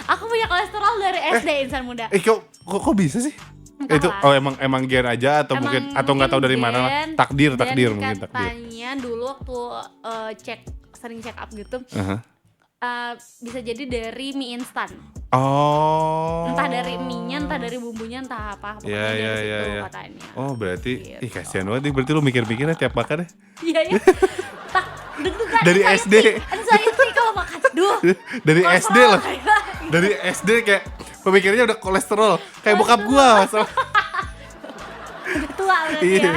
Aku punya kolesterol dari SD insan muda. Kok bisa sih? Entah Itu lah. emang gen aja atau Emang mungkin atau nggak tahu dari mana lah. gen, Takdir dan mungkin takdir. katanya dulu waktu sering check up gitu, Aha. bisa jadi dari mie instan. Oh. Entah dari mie-nya, entah dari bumbunya, entah apa. Pokoknya dari situ katanya. Oh, berarti Gitu. kasihan banget nih. Berarti lu mikir-mikirnya tiap makan ya? Iya ya. Tak deg-degan. Dari SD. Anxiety kalau makan. Duh. Dari kolesterol. SD loh. Dari SD kayak pemikirannya udah kolesterol. Kayak bokap gua. Udah tua berarti ya. Iya.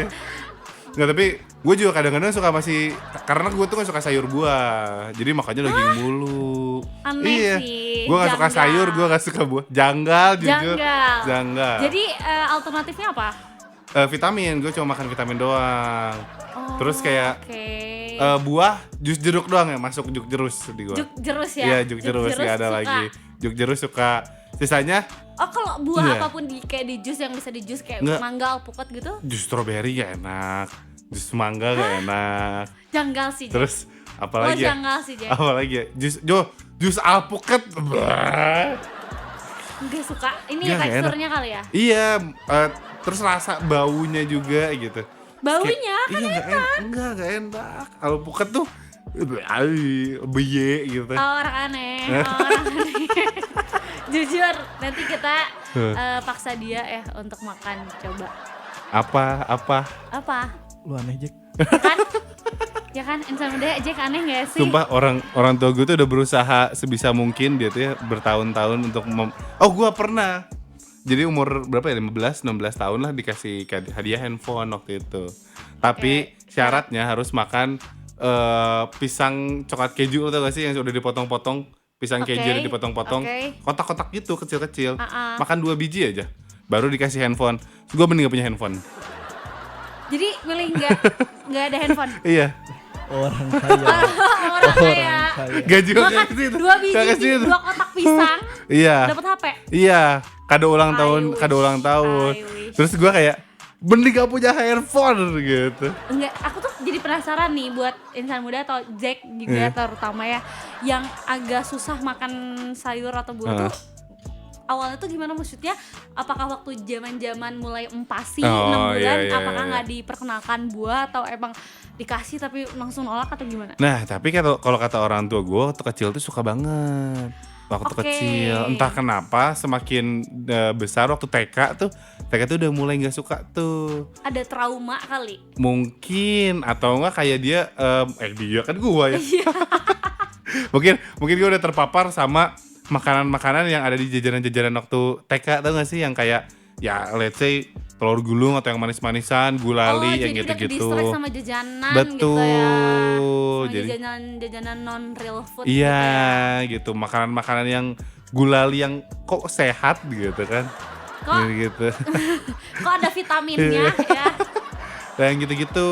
Nggak, tapi gue juga kadang-kadang suka masih karena gue tuh gak suka sayur buah, jadi makanya daging mulu. Aneh Iya. sih, Gue gak suka janggal. sayur, gue gak suka buah. Janggal jujur. Janggal. Jadi alternatifnya apa? Vitamin, gue cuma makan vitamin doang. Terus kayak Oke. buah, jus jeruk doang ya, masuk juk jerus di gue. Juk jerus ya? Iya, juk jerus gak ada suka. lagi. Juk jerus suka. Sisanya Oh kalau buah Iya. apapun kayak di jus yang bisa di jus kayak Nggak. mangga, alpukat gitu? jus strawberry gak enak, jus mangga gak enak. Janggal sih. Jack. Terus apalagi ya? janggal sih Jack. Apalagi ya? Jus alpukat. Nggak suka. Ini Nggak teksturnya kali ya? Iya, terus rasa baunya juga gitu. Baunya kan Iya enggak enak. Alpukat tuh beye gitu. orang aneh. Jujur, nanti kita paksa dia ya untuk makan, coba. Apa? Lu aneh, Jack. Ya kan, insan muda Jack aneh gak sih? Sumpah orang tua gue tuh udah berusaha sebisa mungkin dia tuh ya bertahun-tahun untuk gua pernah. Jadi umur berapa ya? 15-16 tahun lah dikasih hadiah handphone waktu itu. Tapi syaratnya harus makan pisang coklat keju, lo tau gak sih yang udah dipotong-potong. Pisang keju udah dipotong-potong, kotak-kotak gitu kecil-kecil. Makan 2 biji aja, baru dikasih handphone. Gue mending gak punya handphone. Jadi milih nggak ada handphone. Iya. Orang kaya. Orang kaya. Gak juga Makan ke situ. 2 biji, Gak ke situ. 2 kotak pisang, Iya. dapat HP. Iya. Kado ulang I tahun, wish, kado ulang tahun. I wish. Terus gue kayak mending gak punya handphone gitu. Enggak, aku tuh jadi penasaran nih buat insan muda atau Jack juga terutama ya, yang agak susah makan sayur atau buah tuh. Awalnya tuh gimana, maksudnya apakah waktu zaman mulai empasi 6 bulan apakah nggak diperkenalkan buah atau emang dikasih tapi langsung nolak atau gimana? Nah, tapi kalau kata orang tua gue waktu kecil tuh suka banget. Waktu kecil, entah kenapa semakin besar waktu TK tuh udah mulai nggak suka tuh. Ada trauma kali. Mungkin atau enggak kayak dia kan gua ya. mungkin gue udah terpapar sama makanan-makanan yang ada di jajanan-jajanan waktu TK, tau gak sih yang kayak ya let's say telur gulung atau yang manis-manisan, gulali yang jadi udah gitu-gitu. ke-distract sama jajanan Betul. gitu ya. Sama Jadi jajanan non real food iya gitu ya. gitu, makanan-makanan yang gulali yang kok sehat gitu kan. Kok Gitu. kok ada vitaminnya ya. Nah, yang gitu-gitu.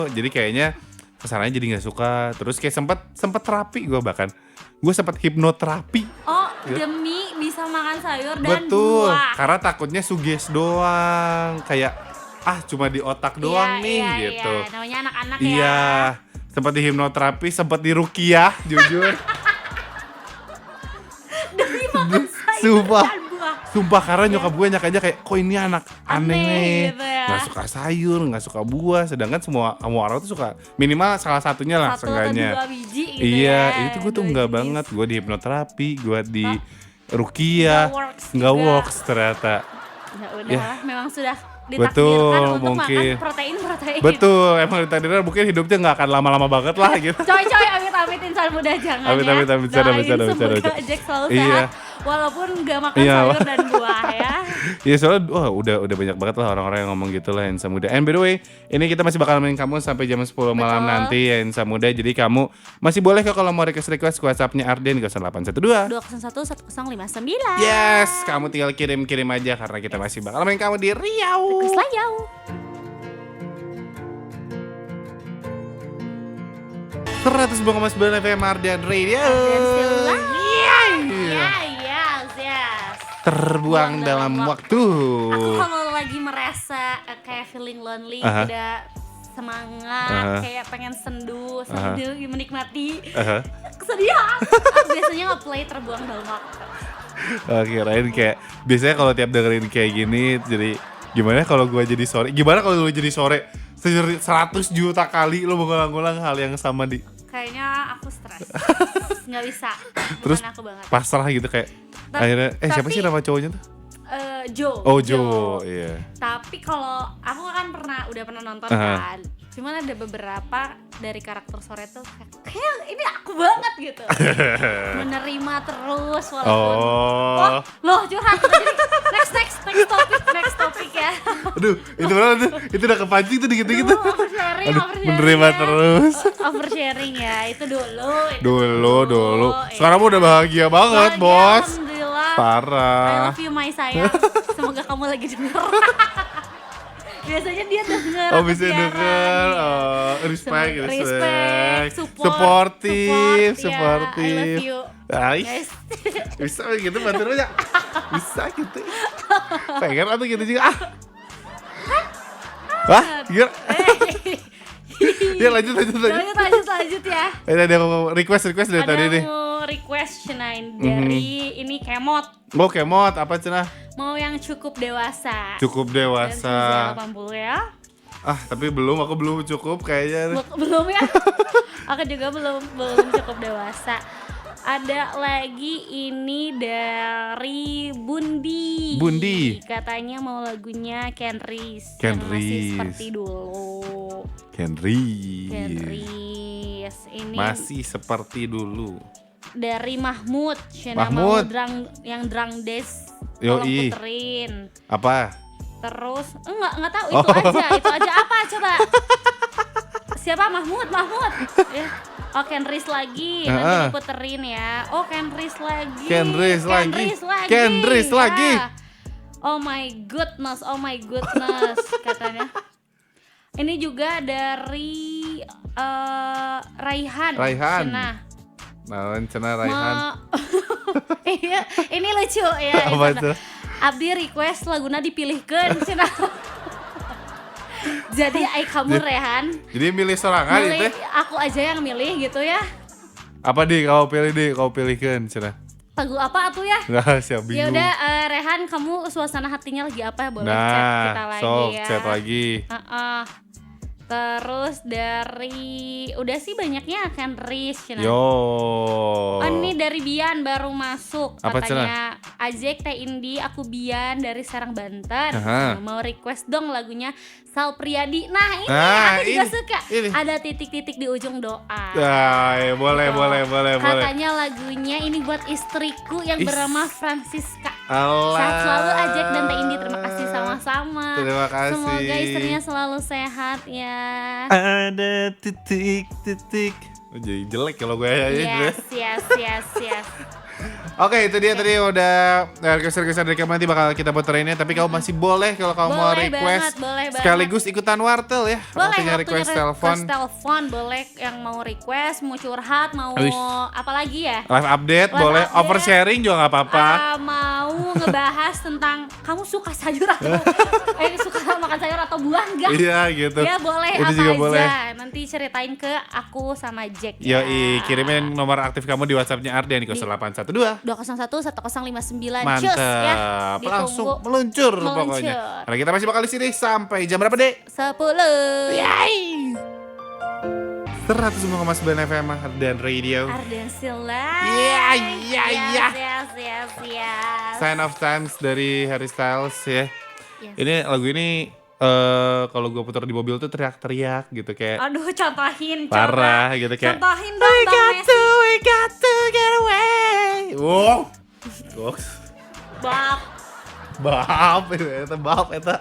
Jadi kayaknya kesananya jadi nggak suka. Terus kayak sempet terapi gue bahkan. Gue sempat hipnoterapi. Oh, demi bisa makan sayur dan Betul. buah. Karena takutnya suges doang. Kayak cuma di otak doang nih iya, gitu. Iya. Namanya anak-anak Iya. ya. Sempat di hipnoterapi, sempat di ruqyah, jujur. Demi makan sayur Sumpah. dan buah. Sumpah karena nyokap gue nyakanya kayak kok ini anak aneh Aneh nih. gitu ya. Nggak suka sayur, nggak suka buah. Sedangkan semua orang tuh suka minimal salah satunya lah Satu atau seenggaknya. 2 biji gitu Iya, ya. itu gue tuh 2 enggak jenis. banget. Gue di hipnoterapi, gue di ruqyah, Nggak works nggak juga. works ternyata. Ya udah, Ya. memang sudah Betul, ditakdirkan untuk mungkin. makan protein. Betul, emang ditakdirkan mungkin hidupnya nggak akan lama-lama banget lah gitu. Coy, amit insan muda jangan Amit, ya. amit, bercanda, Doain bercanda, semoga bercanda. Jack selalu Iya. sehat walaupun nggak makan Iya. sayur dan buah ya. Iya soalnya udah banyak banget lah orang-orang yang ngomong gitu lah Ensa Muda. And by the way, ini kita masih bakal main kamu sampai jam 10 malam Betul. nanti ya Ensa Muda. Jadi kamu masih boleh kok kalau mau request WhatsApp-nya Arden 0812. 201 1059. Yes, kamu tinggal kirim-kirim aja karena kita masih bakal main kamu di Riau. Keselayau. 100,9 FM Arden Radio. Dan still alive. Iya. Yes. Terbuang dalam waktu. Aku kalau lagi merasa kayak feeling lonely, Aha. udah semangat, Aha. kayak pengen sendu, Aha. sambil menikmati Aha. kesedihan. Aku biasanya nge-play terbuang dalam waktu. Kirain kayak biasanya kalau tiap dengerin kayak gini jadi gimana kalau gua jadi sore? Gimana kalau lu jadi sore 100 juta kali lu mengulang-ulang hal yang sama di Kayaknya aku stres, nggak bisa. terus Bukan aku banget. pasrah gitu kayak Ta- akhirnya siapa tapi- sih nama cowoknya tuh? Joe. Oh Joe, iya. Tapi kalau aku kan udah pernah nonton Aha. kan. Cuman ada beberapa dari karakter sore tuh kayak ini aku banget gitu. Menerima terus walaupun Oh. loh curhat. Jadi next topic ya. Aduh, itu mana tuh? Itu udah kepancing tuh dikit-dikit tuh. Oversharing, Aduh, oversharing menerima ya. terus. Oversharing ya, itu dulu. Dulu. Iya. Sekarang mah udah bahagia banget, Bahagia, Bos. Alhamdulillah. I Parah. love you my sayang. Semoga kamu lagi denger. Biasanya dia denger. Oh aku bisa siaran, denger, iya. respect, support, supportive, ya. I love you. Ay, Guys. bisa gitu bantu aja, bisa gitu. Pengen atau gitu juga. Wah, gila. Ya lanjut. Lanjut ya. Ada request dari Ada tadi nih. mau request Cenain dari ini Kemot. Oke, Mot, apa cenah? Mau yang cukup dewasa. Cukup Dan dewasa. 80 ya. Tapi aku belum cukup kayaknya. Belum ya. Aku juga belum cukup dewasa. Ada lagi ini dari Bundi. Katanya mau lagunya Kenris. Yang masih Kenris. seperti dulu. Kenris. Ini Masih seperti dulu. dari Mahmud. Shena Mahmud. mau yang drang des. Tolong Yoi. puterin. Apa? Terus enggak tahu itu aja apa coba. Siapa Mahmud? Ya. Oh Kenris lagi, nanti diputerin ya. Oh Kenris lagi. Kenris lagi. Ya. Oh my goodness katanya. Ini juga dari Raihan. Cenah Raihan. Iya, ini lucu ya. Apa itu? Abdi request laguna dipilihkeun cenah. Jadi kamu Rehan. Jadi milih sorangan Milih, itu? aku aja yang milih gitu ya. Apa kau pilihkan cenah? Lagu apa tuh ya? Nah, siap Ya bingung. udah Rehan, kamu suasana hatinya lagi apa? Boleh chat kita Nah, lagi sok ya. chat lagi. Terus dari udah sih banyaknya Kenris cenah. Yo. Oh, ini dari Bian baru masuk. Apa, Katanya Ajek Teh Indi, aku Bian dari Serang Banten. Aha. Mau request dong lagunya Sal Priadi. Nah ini Nah, aku juga ini, suka. ini. Ada titik-titik di ujung doa. Ya, boleh. Katanya lagunya ini buat istriku yang Is. bernama Francisca. Allah. Sehat selalu Ajek dan Teh Indi, terima kasih sama-sama. Terima kasih. Semoga istrinya selalu sehat ya. Ada titik. Oh, jadi jelek kalau gue ya. Yes. Oke, itu dia tadi udah request-request dari kamu, nanti bakal kita puterinnya. Tapi kamu masih boleh kalau kamu mau Boleh request banget, boleh banget. sekaligus ikutan wartel ya. Boleh Waktunya request telepon. boleh yang mau request, mau curhat, mau Wih. apa lagi ya? Live update Live boleh, update. oversharing juga nggak apa-apa. Mau ngebahas tentang kamu suka sayur atau suka makan sayur atau buah enggak? Iya gitu. Ya boleh, Itu apa juga aja. boleh. Nanti ceritain ke aku sama Jack ya. Yoi, kirimin nomor aktif kamu di WhatsApp-nya Ardian di 0812. 201-1059. Mantap, Cus ya. langsung Ditunggu. meluncur Meluncur. pokoknya. Karena kita masih bakal di sini sampai jam berapa, Dek? 10. Yay! 105,9 FM Ardian Radio. Arden Sila. Iya. Yes. Sign of Times dari Harry Styles ya. Yes. Ini lagu ini kalau gue putar di mobil tuh teriak-teriak gitu kayak Aduh, contohin. parah gitu kayak. Contohin dong, Bang Messi. We got to get away. Wow. Goks. Bab. Bab eta.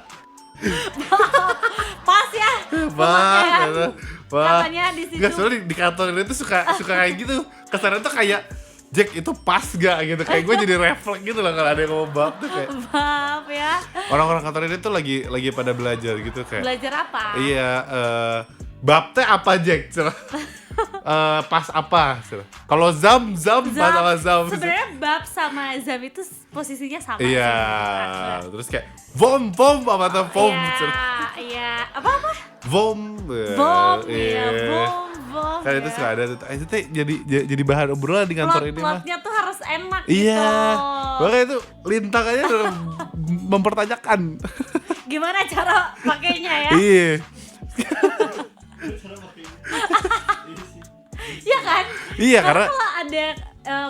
Pas ya. Bab eta. Katanya di situ. Enggak, soalnya di kantor ini tuh suka kayak gitu. Kesannya tuh kayak Jack itu pas gak gitu. Kayak gue jadi refleks gitu loh kalau ada yang ngomong bab tuh kayak. Bab ya. Orang-orang kantor ini tuh lagi pada belajar gitu kayak. Belajar apa? Iya, bab teh apa Jack? Pas apa? Kalau zam pas sama zam. Sebenarnya bab sama zam itu posisinya sama. Iya, sih. terus kayak vom apa tuh vom? Iya. Apa? Vom. Bom, Iya. bom. Kan itu suka ada tuh. Itu teh jadi bahan obrolan di kantor ini mah. Plotnya tuh harus enak Iya. gitu. Makanya itu lintang aja udah mempertanyakan. Gimana cara pakainya ya? Iya. Iya kan? Iya, karena kalau ada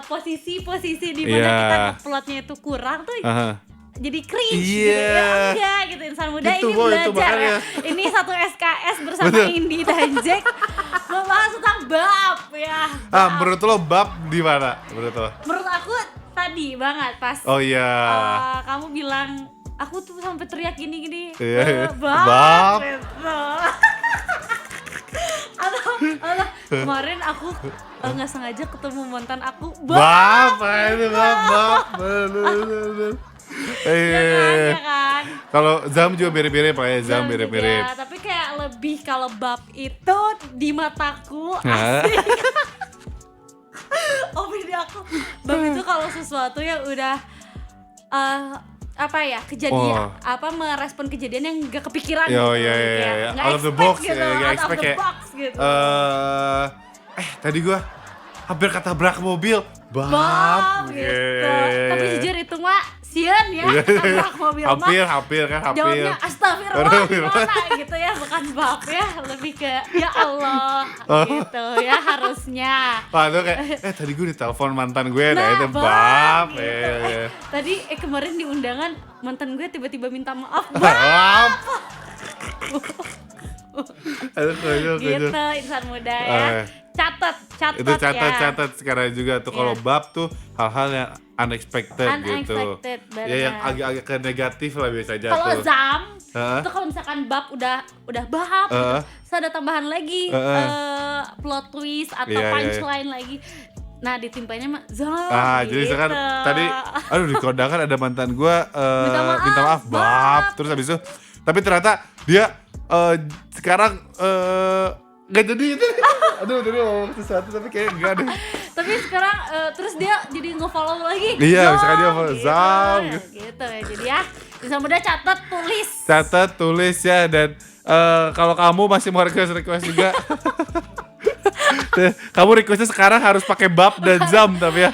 posisi-posisi di mana Iya. kita plotnya itu kurang tuh Aha. jadi cringe Iya. gitu. Ya enggak gitu, insan muda Gitu, ini Boy, itu belajar ya. makanya. Ini satu SKS bersama Betul. Indi dan Jack membahas tentang bab ya. menurut lo bab di mana? Menurut lo? Menurut aku tadi banget pas Oh iya. kamu bilang aku tuh sampai teriak gini-gini. Iya. Bab. Bab. Gitu. atau kemarin aku nggak sengaja ketemu mantan aku. Bab, itu bab. Ya kan? Kalau zam juga mirip-mirip Pak ya, zam Jam mirip-mirip. juga, tapi kayak lebih kalau bab itu di mataku Hah? asik. Opini aku, bab itu kalau sesuatu yang udah apa ya, kejadian merespon kejadian yang gak kepikiran Yo, gitu. iya. Kayak nggak Out of the expect box, gitu, ya, nggak out of expect the kayak, box gitu. Tadi gua hampir ketabrak mobil. Bab gitu. Tapi jujur itu mah sieun ya, tabrak mobil mah. hampir kan. Jawabnya astagfirullah gimana gitu ya, bukan bab ya, lebih ke ya Allah gitu ya harusnya. Wah, itu kayak tadi gue ditelepon mantan gue, Nah, itu bab, bab. gitu. Tadi kemarin di undangan mantan gue tiba-tiba minta maaf Bab. Aduh, konyol. gitu, insan muda ya. Catat Itu ya. catat sekarang juga tuh kalau Iya. bab tuh hal-hal yang unexpected gitu. Unexpected, Ya yang benar. agak-agak ke negatif lah biasanya Kalau tuh. zam Heeh. itu kalau misalkan bab udah bab gitu, terus ada tambahan lagi plot twist atau Iya, iya, punchline lagi. Nah, ditimpanya mah zam. Jadi gitu. misalkan tadi di kondangan ada mantan gue minta maaf bab. Terus habis itu tapi ternyata dia sekarang nggak jadi itu. Aduh ngomong sesuatu tapi kayak enggak deh. Tapi sekarang terus dia jadi nge-follow lagi. Iya, Zam, misalkan dia follow, zam, gitu ya. Jadi ya, bisa mudah catat, tulis. Catat, tulis ya, dan kalau kamu masih mau request juga kamu requestnya sekarang harus pakai bab dan zam tapi ya.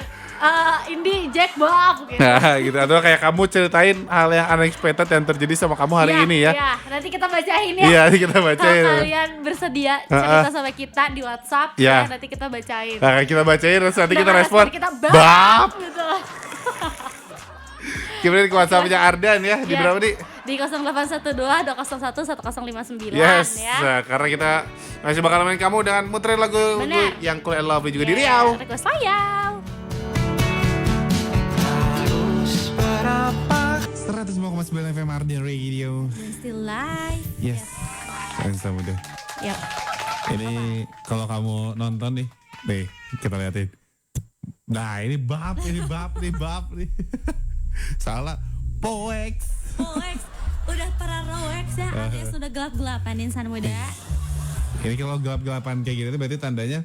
Indi, Jack, Bob gitu. Nah gitu, atau kayak kamu ceritain hal yang unexpected yang terjadi sama kamu hari ini ya. Iya, nanti kita bacain ya. Iya, nanti kita bacain. Kalau kalian bersedia cerita sama kita di WhatsApp, Iya. ya nanti kita bacain. Nah kita bacain terus nanti kita Dengan respon kita bab. gitu. Kirim ke WhatsApp-nya Ardan ya, di Iya. berapa nih? Di 0812 201 1059 Yes, ya. nah, karena kita masih bakal main kamu dengan muterin lagu Bener. yang Cool and Lovely juga di Yeah, Riau. request Riau. 105,9 101,9 FM Arden Radio. Dan still live. Yes. Insan Muda. Yap. Ini kalau kamu nonton nih kita liatin. Nah ini bab nih. Salah. Poex. Udah para Roex ya, alias sudah gelap-gelapan Insan Muda. Ini kalau gelap-gelapan kayak gini tuh berarti tandanya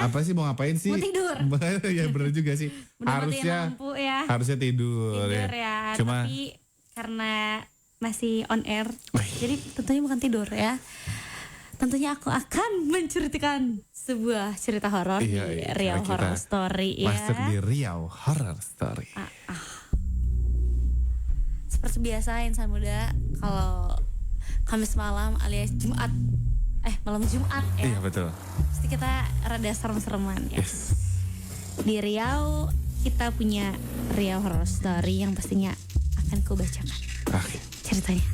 apa sih, mau ngapain sih? Mau tidur. Ya bener juga sih. Udah matiin lampu ya. Harusnya tidur Tidur ya. Cuma Tapi karena masih on air, jadi tentunya bukan tidur ya. Tentunya aku akan menceritakan sebuah cerita horor di Riau Horror Story ya. Masuk di Riau Horror Story. Seperti biasa Insan Muda, kalau Kamis malam alias malam Jumat ya. Iya betul. Pasti kita rada serem-sereman ya. Yes. Di Riau kita punya Riau Horror Story yang pastinya akan ku bacakan. Oke. Ceritanya.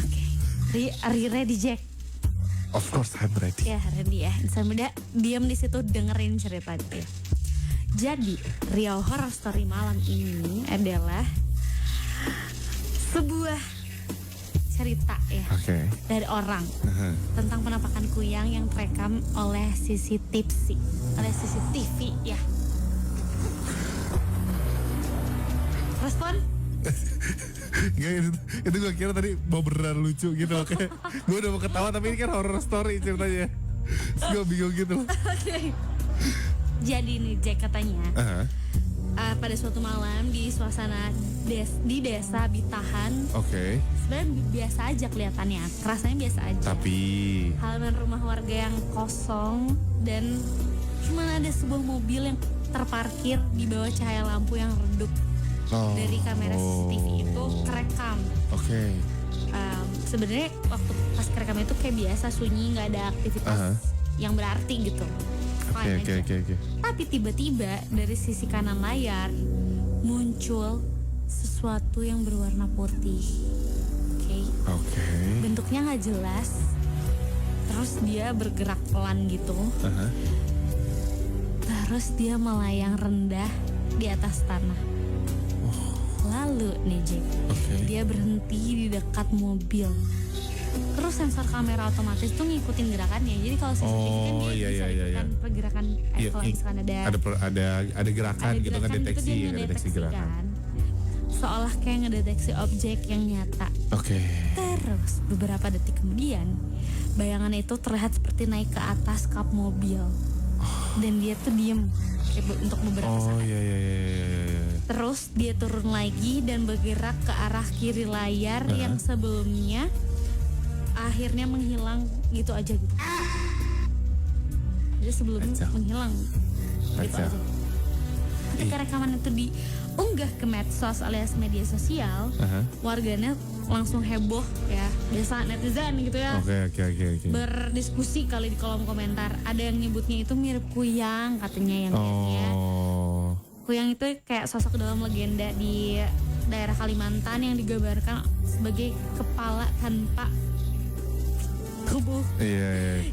Oke. Are you ready, Jack? Of course I'm ready. Ya, ready ya. Insan Muda, diam di situ dengerin ceritanya ya. Jadi, Riau Horror Story malam ini adalah sebuah cerita ya. Oke. Dari orang tentang penampakan kuyang yang terekam oleh CCTV ya. Respon? Gak, itu gue kira tadi mau beneran lucu gitu. Oke. Gue udah mau ketawa tapi ini kan horror story ceritanya. Terus gue bingung gitu loh. Oke. Jadi nih Jack katanya pada suatu malam di suasana di desa Bitahan. Oke. Sebenarnya biasa aja kelihatannya, rasanya biasa aja. Tapi halaman rumah warga yang kosong dan cuma ada sebuah mobil yang terparkir di bawah cahaya lampu yang redup dari kamera CCTV itu kerekam. Oke. Sebenarnya waktu pas kerekam itu kayak biasa, sunyi, nggak ada aktivitas yang berarti gitu. Oke. Tapi tiba-tiba dari sisi kanan layar muncul sesuatu yang berwarna putih. Oke. Bentuknya nggak jelas. Terus dia bergerak pelan gitu. Terus dia melayang rendah di atas tanah. Lalu nih Jack, dia berhenti di dekat mobil. Terus sensor kamera otomatis tuh ngikutin gerakannya. Jadi kalau CCTV kan dia bisa ikutan pergerakan. Kalau misalkan ada gerakan gitu kan, deteksi gerakan. Seolah kayak ngedeteksi objek yang nyata. Oke. Terus beberapa detik kemudian bayangan itu terlihat seperti naik ke atas kap mobil. Dan dia tuh diem untuk beberapa saat. Iya. Terus dia turun lagi dan bergerak ke arah kiri layar yang sebelumnya akhirnya menghilang gitu aja gitu. Jadi sebelumnya menghilang gitu aja. Ketika rekaman itu diunggah ke medsos alias media sosial, warganet langsung heboh ya, biasa netizen gitu ya. Oke. Berdiskusi kali di kolom komentar. Ada yang nyebutnya itu mirip kuyang katanya yang lihatnya. Kuyang itu kayak sosok dalam legenda di daerah Kalimantan yang digambarkan sebagai kepala tanpa tubuh.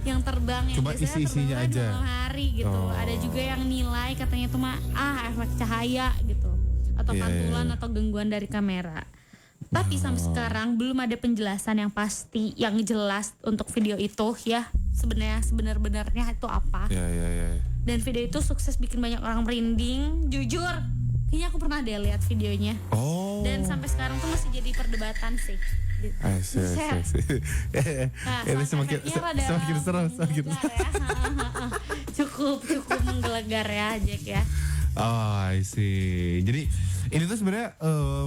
Yang terbang yang cuma biasanya isi-isinya terbang aja. malam hari gitu. Ada juga yang nilai katanya itu mah efek cahaya gitu atau pantulan atau gangguan dari kamera. Tapi sampai sekarang belum ada penjelasan yang pasti, yang jelas untuk video itu ya. Sebenarnya itu apa? Dan video itu sukses bikin banyak orang merinding. Jujur, kayaknya aku pernah deh lihat videonya. Dan sampai sekarang tuh masih jadi perdebatan sih. Ini semakin serem. Cukup menggelegar ya Jack ya. I see. Jadi ini tuh sebenarnya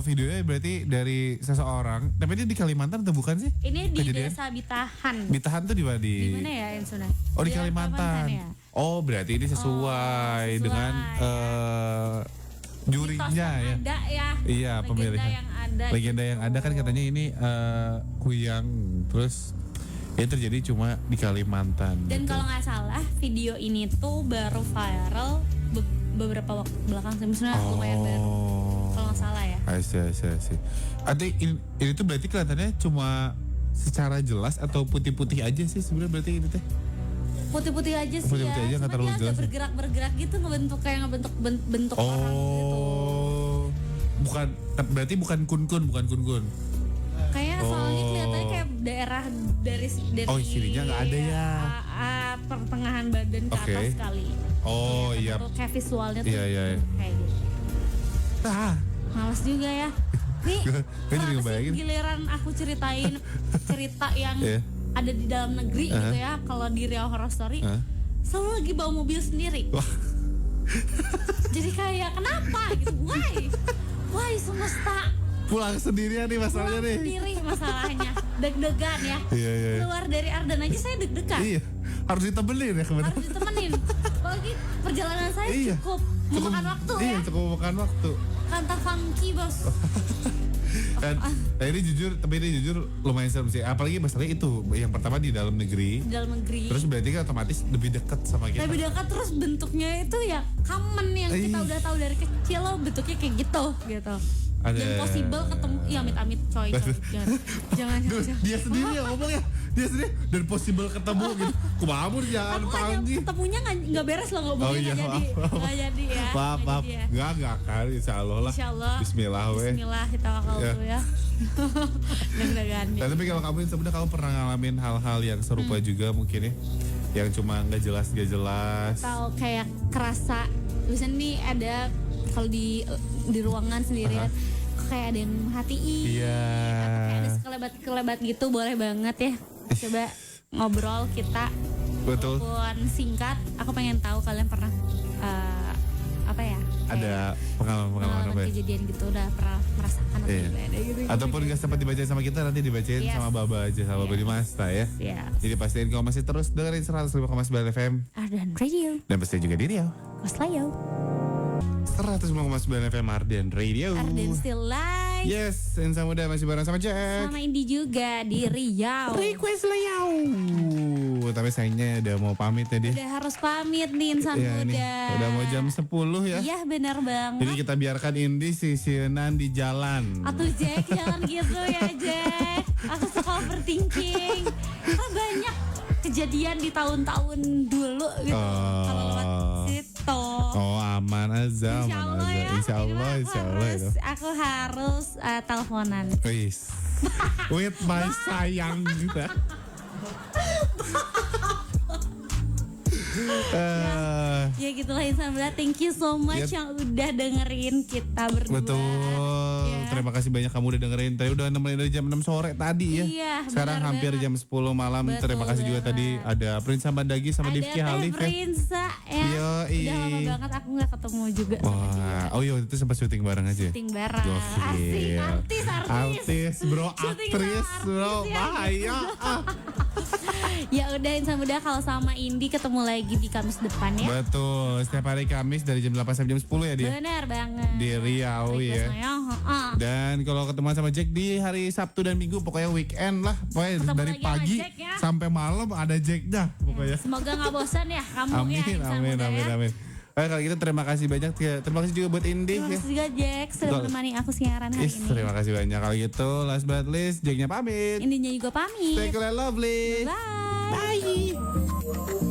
videonya berarti dari seseorang, tapi ini di Kalimantan atau bukan sih? Ini di desa Bitahan. Bitahan tuh di mana? Di mana ya Insuna? Di Kalimantan. Ya? Berarti ini sesuai dengan jurinya ya. Ada ya. Iya, pemilihan. Legenda yang ada kan katanya ini kuyang, terus ini terjadi cuma di Kalimantan. Dan gitu. kalau nggak salah video ini tuh baru viral beberapa waktu belakang, sebenarnya lumayan baru. Kalau nggak salah ya. I see. Artinya ini tuh berarti kelihatannya cuma secara jelas atau putih-putih aja sih sebenarnya berarti ini teh? Putih-putih aja sih putih-putih ya. Aja, Cuma dia agak bergerak gitu, ngebentuk kayak bentuk orang gitu. berarti bukan kun-kun. Kayaknya soalnya kelihatannya kayak daerah dari Oh, sininya nggak ada ya. Pertengahan badan ke Oke. atas kali. Oh iya. Tuh, kayak visualnya tuh Iya. kayak gitu. Males juga ya. Nih, Gue jadi kalau ngebayangin. giliran aku ceritain cerita yang Iya. ada di dalam negeri gitu ya. Kalau di Riau Horror Story, selalu lagi bawa mobil sendiri. Wah. Jadi kayak kenapa gitu? Why semesta Pulang sendirian nih masalahnya pulang nih. sendiri masalahnya. Deg-degan ya. Iya. Keluar dari Ardan aja saya deg-degan. Iya. Harus ditemenin ya kebetulan. Harus ditemenin. Apalagi perjalanan saya Iya. cukup memakan waktu Iya, ya. cukup makan waktu. Kanta funky bos. Dan ini jujur lumayan serem sih. Apalagi masalahnya itu yang pertama di dalam negeri. Di dalam negeri. Terus berarti kan otomatis lebih dekat sama kita. Lebih dekat terus bentuknya itu ya common yang kita udah tahu dari kecil loh, bentuknya kayak gitu. Ada- Dan possible ketemu, ya amit-amit coy. Jangan. Duh, dia sendiri yang ngomong ya. Dia sendiri dan possible ketemu gitu. Kumaha jangan Aku hanya panggil. ketemunya nggak beres loh ngomongnya, Oh iya, nggak jadi, maaf. nggak jadi ya. Maaf. nggak jadi ya. Enggak kan, insya Allah lah. Insya Allah. Bismillah weh. Bismillah kita bakal Ya. tuh ya. Deg-degan. Nah, tapi kalau kamu sebenarnya kamu pernah ngalamin hal-hal yang serupa juga mungkin ya, yang cuma nggak jelas. Atau kayak kerasa, misalnya nih ada kalau di ruangan sendirian, kok kayak ada yang merhatiin. Iya. Atau kayak ada sekelebat gitu, boleh banget ya. Coba ngobrol kita. Betul. Walaupun singkat, aku pengen tahu kalian pernah apa ya? Ada pengalaman apa ya? kejadian gitu, udah pernah merasakan atau Iya. gimana gitu. Ataupun nggak sempat dibacain sama kita, nanti dibacain Yes. sama Baba aja, sama Baba di Masta ya. Yes. Jadi pastiin kalau masih terus dengerin 105,9 FM Ardan Radio, dan pasti juga di Riau. Koslayo, 105,9 FM Arden Radio. Ardan Still Live. Yes, Insan Muda masih bareng sama Jack. Sama Indi juga di Riau. Request Riau. Tapi sayangnya udah mau pamit ya dia. Udah harus pamit nih Insan Iya nih, Muda. udah mau jam 10 ya. Iya benar banget. Jadi kita biarkan Indi sisinan di jalan. Atuh Jack, jangan gitu ya Jack. Aku suka overthinking. Kan banyak kejadian di tahun-tahun dulu gitu. Kalau lewat situ. Oh aman aja, Insya aman Allah aja. ya. Insya Ini Allah, mah insya Allah itu. Aku harus teleponan. Wis. With my sayang gitu. Ya gitulah Insan Muda. Thank you so much Yep. yang udah dengerin kita berdua. Betul. Ya. Terima kasih banyak kamu udah dengerin. Tadi udah nemenin dari jam 6 sore tadi ya. Iya, Sekarang benar hampir banget. jam 10 malam. Betul Terima kasih juga banget. tadi ada Prince Bandagi sama Ada Divki Teh Halif ya. Prinsa ya. Yoi. Udah lama banget aku gak ketemu juga sama dia. Wah, oh iya itu sempat syuting bareng aja. Syuting bareng. Gokil. Asik, artis. Bro, Syuting aktris, sama bro, artis ya. bahaya. Ya udah Insan Muda, kalau sama Indi ketemu lagi di Kamis depan ya. Betul, setiap hari Kamis dari jam 8 sampai jam 10 ya dia. Benar banget. Di Riau ya. Dan kalau ketemu sama Jack di hari Sabtu dan Minggu, pokoknya weekend lah. Pokoknya Ketemu dari lagi sama pagi Jack ya. sampai malam ada Jacknya pokoknya. Semoga gak bosan ya kamu Amin, ya Insan amin, Muda amin, ya. amin. Kalau gitu terima kasih banyak. Terima kasih juga buat Indi Terima ya. kasih juga Jack sudah Betul. menemani aku siaran hari ini. Terima kasih banyak. Kalau gitu last but not least, Jacknya pamit. Indinya juga pamit. Stay cool and lovely. Bye. Bye.